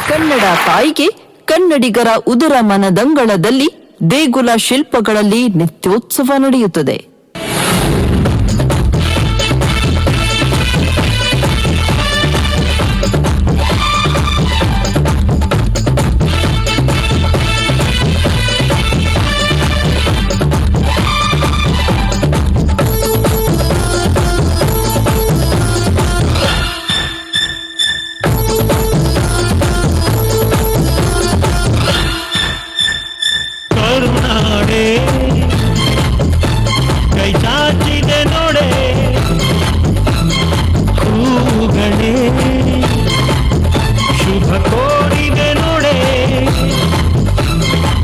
ಕನ್ನಡ ತಾಯಿಗೆ ಕನ್ನಡಿಗರ ಉದರ ಮನದಂಗಳದಲ್ಲಿ ದೇಗುಲ ಶಿಲ್ಪಗಳಲ್ಲಿ ನಿತ್ಯೋತ್ಸವ ನಡೆಯುತ್ತದೆ. ಕೈ ಚಾಚಿದೆ ನೋಡೆ ಕೂಗಣೆ ಶುಭ ಕೋರಿದೆ ನೋಡೆ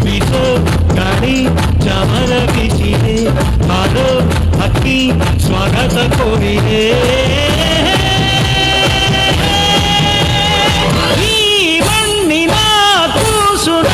ಬಿಸೋ ಗಾಡಿ ಚಾಮರ ಬಿಸಿದೆ ಹಾಡೋ ಹಕ್ಕಿ ಸ್ವಾಗತ ಕೋರಿದೆ ಈ ಮಣ್ಣಿನ ಕೂಸುರ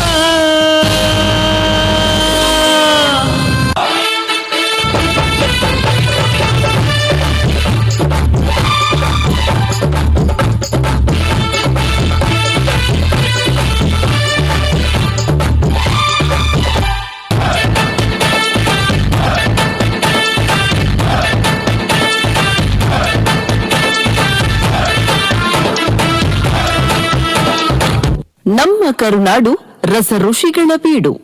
ನಮ್ಮ ಕರುನಾಡು ರಸ ಋಷಿಗಳ ಬೀಡು.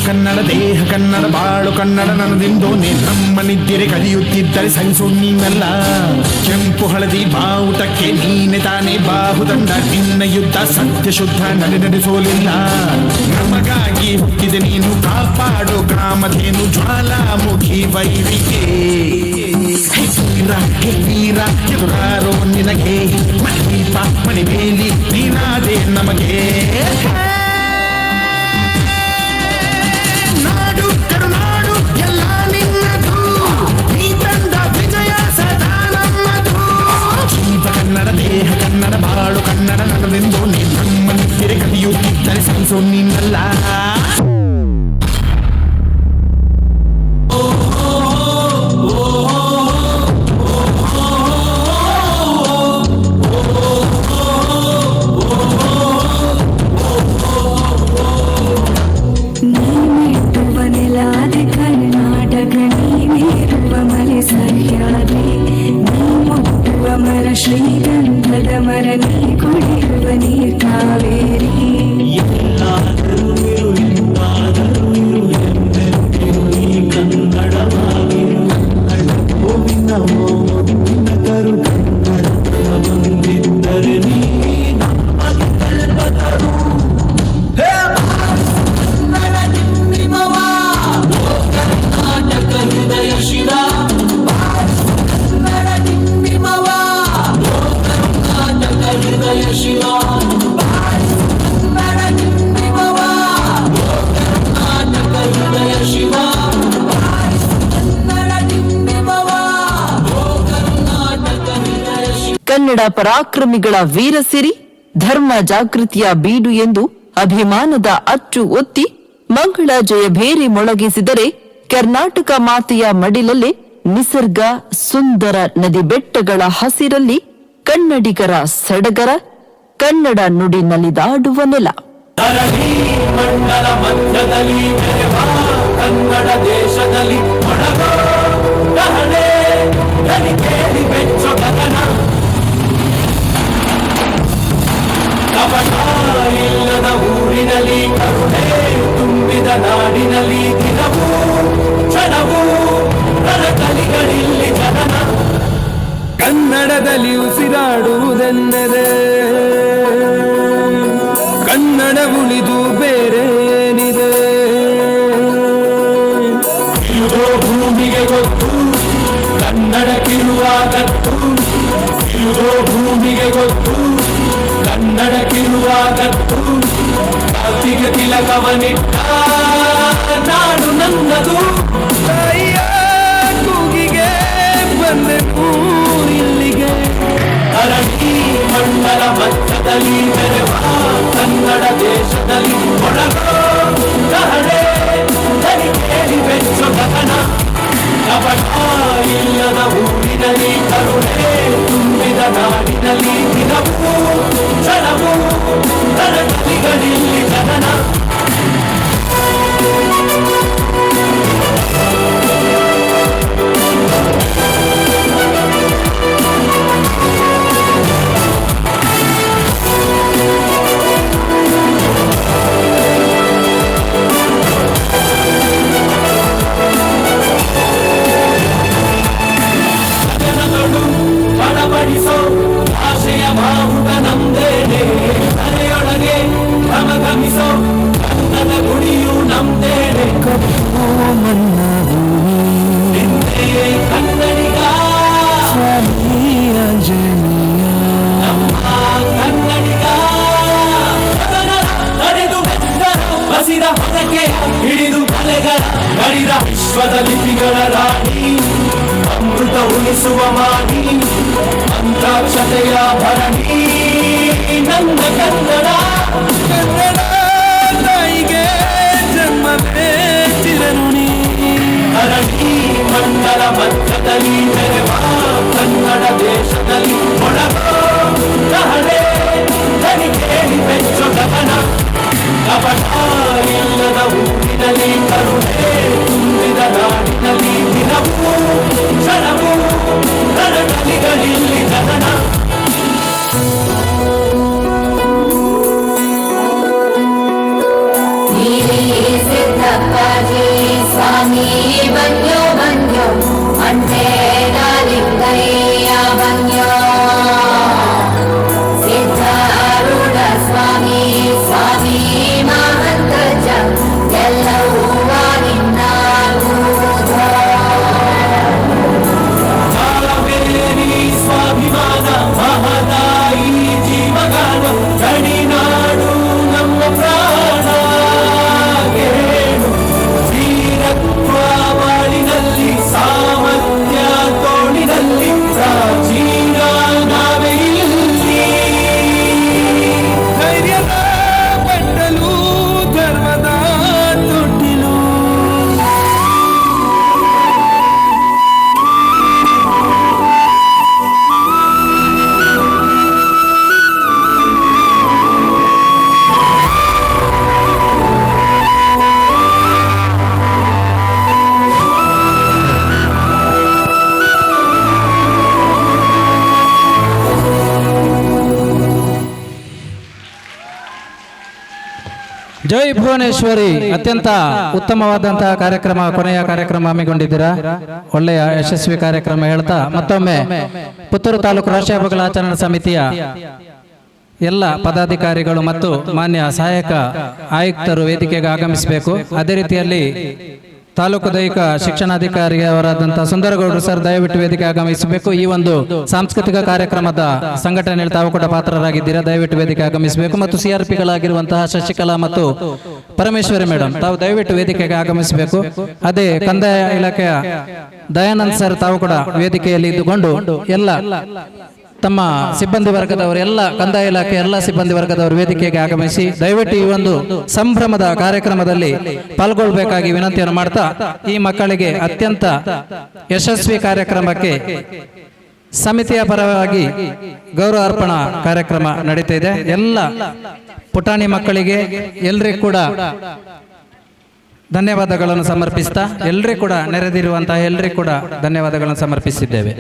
ಕನ್ನಡ ದೇಹ ಕನ್ನಡ ಬಾಳು ಕನ್ನಡ ನನ್ನದಿಂದೋನೆ ನಮ್ಮ ನಿದ್ದಿರೆ ಕಲಿಯುತ್ತಿದ್ದರೆ ಸಹಿಸು ನೀನಲ್ಲ. ಕೆಂಪು ಹಳದಿ ಬಾವುಟಕ್ಕೆ ನೀನೆ ತಾನೇ ಬಾಹುದಂಡ ನಿನ್ನ ಯುದ್ಧ ಸತ್ಯ ಶುದ್ಧ ನಡೆಸೋಲಿಲ್ಲ. ನಮಗಾಗಿ ಹುಟ್ಟಿದೆ ನೀನು ಕಾಪಾಡು ಗ್ರಾಮಧೇನು ಜ್ವಾಲಾಮುಖಿ ವೈರಿಗೆ ವೀರ ಎದುರಾರೋ ನಿನಗೆ ಮಣಿದೀಪ ಮಣಿಮೇಲಿ ನೀನಾದೆ ನಮಗೆ. ನಾಡು ಕರುನಾಡು ಎಲ್ಲ ನಿನ್ನದು ನೀ ತಂದ ವಿಜಯ ಸದಾ ನಮ್ಮದು. ಜೀವ ಕನ್ನಡ ದೇಹ ಕನ್ನಡ ಬಾಳು ಕನ್ನಡ ನನ್ನದೆಂದು ನೀ ನಮ್ಮ ನಿದ್ದಿರೆ ಕಲಿಯುತ್ತಿದ್ದರೆ ಸಹಿಸೋ ನೀನಲ್ಲ. ಶ್ರೀಗಂಧದ ಮರ ನೀ ಕುಡಿಯುವ ನೀರ್ ಕಾವೇರಿ. ಕನ್ನಡ ಪರಾಕ್ರಮಿಗಳ ವೀರಸಿರಿ ಧರ್ಮ ಜಾಗೃತಿಯ ಬೀಡು ಎಂದು ಅಭಿಮಾನದ ಅಚ್ಚು ಒತ್ತಿ ಮಂಗಳ ಜಯ ಭೇರಿ ಮೊಳಗಿಸಿದರೆ ಕರ್ನಾಟಕ ಮಾತೆಯ ಮಡಿಲಲ್ಲಿ ನಿಸರ್ಗ ಸುಂದರ ನದಿ ಬೆಟ್ಟಗಳ ಹಸಿರಲ್ಲಿ ಕನ್ನಡಿಗರ ಸಡಗರ ಕನ್ನಡ ನುಡಿ ನಲಿದಾಡುವ ನೆಲ. ಮಂಡಲ ಮಧ್ಯದಲ್ಲಿ ಕನ್ನಡ ದೇಶದಲ್ಲಿ ಇಲ್ಲದ ಊರಿನಲ್ಲಿ ಕರುಣೆ ತುಂಬಿದ ನಾಡಿನಲ್ಲಿ ದಿನವೂ ಕ್ಷಣವೂ ಕಲಿಗಳಿಲ್ಲಿ ಜನನ. ಕನ್ನಡದಲ್ಲಿ ಉಸಿರಾಡುವುದೆಂದರೆ ಕನ್ನಡ ಉಳಿದು ಬೇರೆ ಏನಿದೆ. ಇರೋ ಭೂಮಿಗೆ ಗೊತ್ತು ಕನ್ನಡಕ್ಕಿರುವ ಗತ್ತು. ಇರೋ ಭೂಮಿಗೆ ಗೊತ್ತು ಕನ್ನಡಕ್ಕಿರುವ ತಿಲಕವನಿಟ್ಟ ನಾಡು ನನ್ನದು. ತಾಯಿಯ ಕೂಗಿಗೆ ಬಂದೆವು ಇಲ್ಲಿಗೆ. ಧರಣಿ ಮಂಡಲ ಮಧ್ಯದಲ್ಲಿ ಬೆರೆವ ಕನ್ನಡ ದೇಶದಲ್ಲಿ ಒಳಗೋ ಕಹಳೆ ದನಿ ಕೇಳಿ ಬೆಚ್ಚು ಗಗನ. ಕಪಟ ಇಲ್ಲದ ಊರಿನಲ್ಲಿ ಕರುಣೆ ತುಂಬಿದ ನಾಡಿನಲ್ಲಿ ದಿನವೂ ಕ್ಷಣವೂ ರಣಗಳಿಗಳಲ್ಲಿ ಜನನ. ಬಡಬಡಿಸೋ ಭಾಷೆಯ ಬಾವುಟ ನಮ್ದೇನೆ. ತಲೆಯೊಳಗೆ ಘಮಘಮಿಸೋ ಕನ್ನಡ ಗುಡಿಯು ನಮ್ದೇನೆ. ಕಪ್ಪು ಮಣ್ಣ ನಿಂದೆ ಕನ್ನಡಿಗ ಆಂಜನೇಯ ನಮ್ಮ ಕನ್ನಡಿಗ. ನಡೆದು ಬಸಿದ ಹೊರಕೆ ಹಿಡಿದು ತಲೆಗಳ ಗಡಿದ ವಿಶ್ವದ ಲಿಪಿಗಳ ರಾಣಿ. ಅಮೃತ ಉಳಿಸುವ ಮಾಡಿ ಅಂತ್ರಾಕ್ಷತೆಯ ಭರಣಿ ನನ್ನ ಕನ್ನಡ. ಕನ್ನಡ ತಾಯಿಗೆ ಜನ್ಮವೇ ಚಿರನುಣಿ. ಧರಣಿ ಮಂಡಲ ಮಧ್ಯದಲ್ಲಿ ಬೆರೆವ ಕನ್ನಡ ದೇಶದಲ್ಲಿ ಒಳಗೋ ಕಹಳೆ ದನಿ ಕೇಳಿ ಬೆಚ್ಚು ಗಗನ. ಕಪಟ ಇಲ್ಲದ ಊರಿನಲ್ಲಿ ಕರುಣೆ ತುಂಬಿದ ನಾಡಿನಲ್ಲಿ ದಿನವೂ ಕ್ಷಣವೂ ರಣಗಳಿಗಳಲ್ಲಿ ಗಗನ. ಸಿದ್ದಪ್ಪಾಜಿ ಸ್ವಾಮಿ ಬಂದ್ಯೋ ಬಂದ್ಯೋ ಅಂಟೇನ ಲಿಂಗಯ್ಯ ಬಂದ್ಯೋ. ಸಿದ್ಧಾರೂಢ ಸ್ವಾಮಿ ಸ್ವಾಮಿ ಮಹಂತಜ ಎಲ್ಲವೂ ನಿನ್ನ ಸ್ವಾಭಿಮಾನ ಮಹದಾಯಿ ಜೀವಗಾನ. ಗಡಿನಾಡು ನಮ್ಮ ಪ್ರಾಣ ಗೇಣು. ವೀರತ್ವ ಬಾಳಿನಲ್ಲಿ ಸಾಮರ್ಥ್ಯ ತೋಳಿನಲ್ಲಿ ಪ್ರಾಚೀನ ನಾವೇ ಇಲ್ಲಿ. ಧೈರ್ಯದ ಬಟ್ಟಲು ಧರ್ಮದ ತೊಟ್ಟಿಲು. ಜೈ ಭುವನೇಶ್ವರಿ. ಅತ್ಯಂತ ಉತ್ತಮವಾದಂತಹ ಕಾರ್ಯಕ್ರಮ, ಕೊನೆಯ ಕಾರ್ಯಕ್ರಮ ಹಮ್ಮಿಕೊಂಡಿದ್ದೀರಾ. ಒಳ್ಳೆಯ ಯಶಸ್ವಿ ಕಾರ್ಯಕ್ರಮ ಹೇಳ್ತಾ ಮತ್ತೊಮ್ಮೆ ಪುತ್ತೂರು ತಾಲೂಕು ರಾಷ್ಟ್ರೀಯ ಹಬ್ಬಗಳ ಆಚರಣಾ ಸಮಿತಿಯ ಎಲ್ಲ ಪದಾಧಿಕಾರಿಗಳು ಮತ್ತು ಮಾನ್ಯ ಸಹಾಯಕ ಆಯುಕ್ತರು ವೇದಿಕೆಗೆ ಆಗಮಿಸಬೇಕು. ಅದೇ ರೀತಿಯಲ್ಲಿ ತಾಲೂಕು ದೈಹಿಕ ಶಿಕ್ಷಣಾಧಿಕಾರಿಯವರಾದಂತಹ ಸುಂದರಗೌಡರು ಸರ್ ದಯವಿಟ್ಟು ವೇದಿಕೆ ಆಗಮಿಸಬೇಕು. ಈ ಒಂದು ಸಾಂಸ್ಕೃತಿಕ ಕಾರ್ಯಕ್ರಮದ ಸಂಘಟನೆಯಲ್ಲಿ ತಾವು ಕೂಡ ಪಾತ್ರರಾಗಿದ್ದೀರಾ, ದಯವಿಟ್ಟು ವೇದಿಕೆ ಆಗಮಿಸಬೇಕು. ಮತ್ತು CRPಗಳಾಗಿರುವಂತಹ ಶಶಿಕಲಾ ಮತ್ತು ಪರಮೇಶ್ವರಿ ಮೇಡಮ್ ತಾವು ದಯವಿಟ್ಟು ವೇದಿಕೆಗೆ ಆಗಮಿಸಬೇಕು. ಅದೇ ಕಂದಾಯ ಇಲಾಖೆಯ ದಯಾನಂದ್ ಸರ್ ತಾವು ಕೂಡ ವೇದಿಕೆಯಲ್ಲಿ ಇದ್ದುಕೊಂಡು ಎಲ್ಲ ತಮ್ಮ ಸಿಬ್ಬಂದಿ ವರ್ಗದವರು, ಎಲ್ಲ ಕಂದಾಯ ಇಲಾಖೆ ಎಲ್ಲ ಸಿಬ್ಬಂದಿ ವರ್ಗದವರು ವೇದಿಕೆಗೆ ಆಗಮಿಸಿ ದಯವಿಟ್ಟು ಈ ಒಂದು ಸಂಭ್ರಮದ ಕಾರ್ಯಕ್ರಮದಲ್ಲಿ ಪಾಲ್ಗೊಳ್ಳಬೇಕಾಗಿ ವಿನಂತಿಯನ್ನು ಮಾಡ್ತಾ ಈ ಮಕ್ಕಳಿಗೆ ಅತ್ಯಂತ ಯಶಸ್ವಿ ಕಾರ್ಯಕ್ರಮಕ್ಕೆ ಸಮಿತಿಯ ಪರವಾಗಿ ಗೌರವ ಅರ್ಪಣಾ ಕಾರ್ಯಕ್ರಮ ನಡೀತಾ ಇದೆ. ಎಲ್ಲ ಪುಟಾಣಿ ಮಕ್ಕಳಿಗೆ ಎಲ್ರಿಗೂ ಕೂಡ ಧನ್ಯವಾದಗಳನ್ನು ಸಮರ್ಪಿಸ್ತಾ ಎಲ್ರಿಗೂ ಕೂಡ ನೆರೆದಿರುವಂತಹ ಎಲ್ರಿಗೂ ಕೂಡ ಧನ್ಯವಾದಗಳನ್ನು ಸಮರ್ಪಿಸಿದ್ದೇವೆ.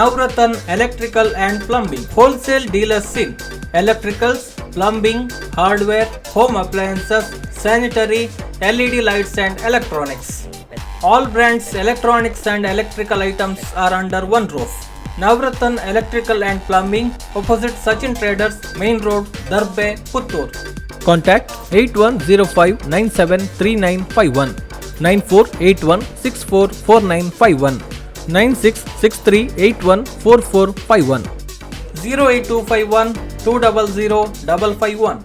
Navratan Electrical and Plumbing, wholesale dealers in electricals, plumbing, hardware, home appliances, sanitary, LED lights and electronics. All brands electronics and electrical items are under one roof. Navratan Electrical and Plumbing, opposite Sachin Traders, Main Road, Darbe, Puttur. Contact 8105973951, 9481644951, 9663814451, 08251200551.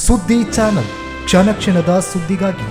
ಸುದ್ದಿ channel ಕ್ಷಣ ಕ್ಷಣದ ಸುದ್ದಿಗಾಗಿ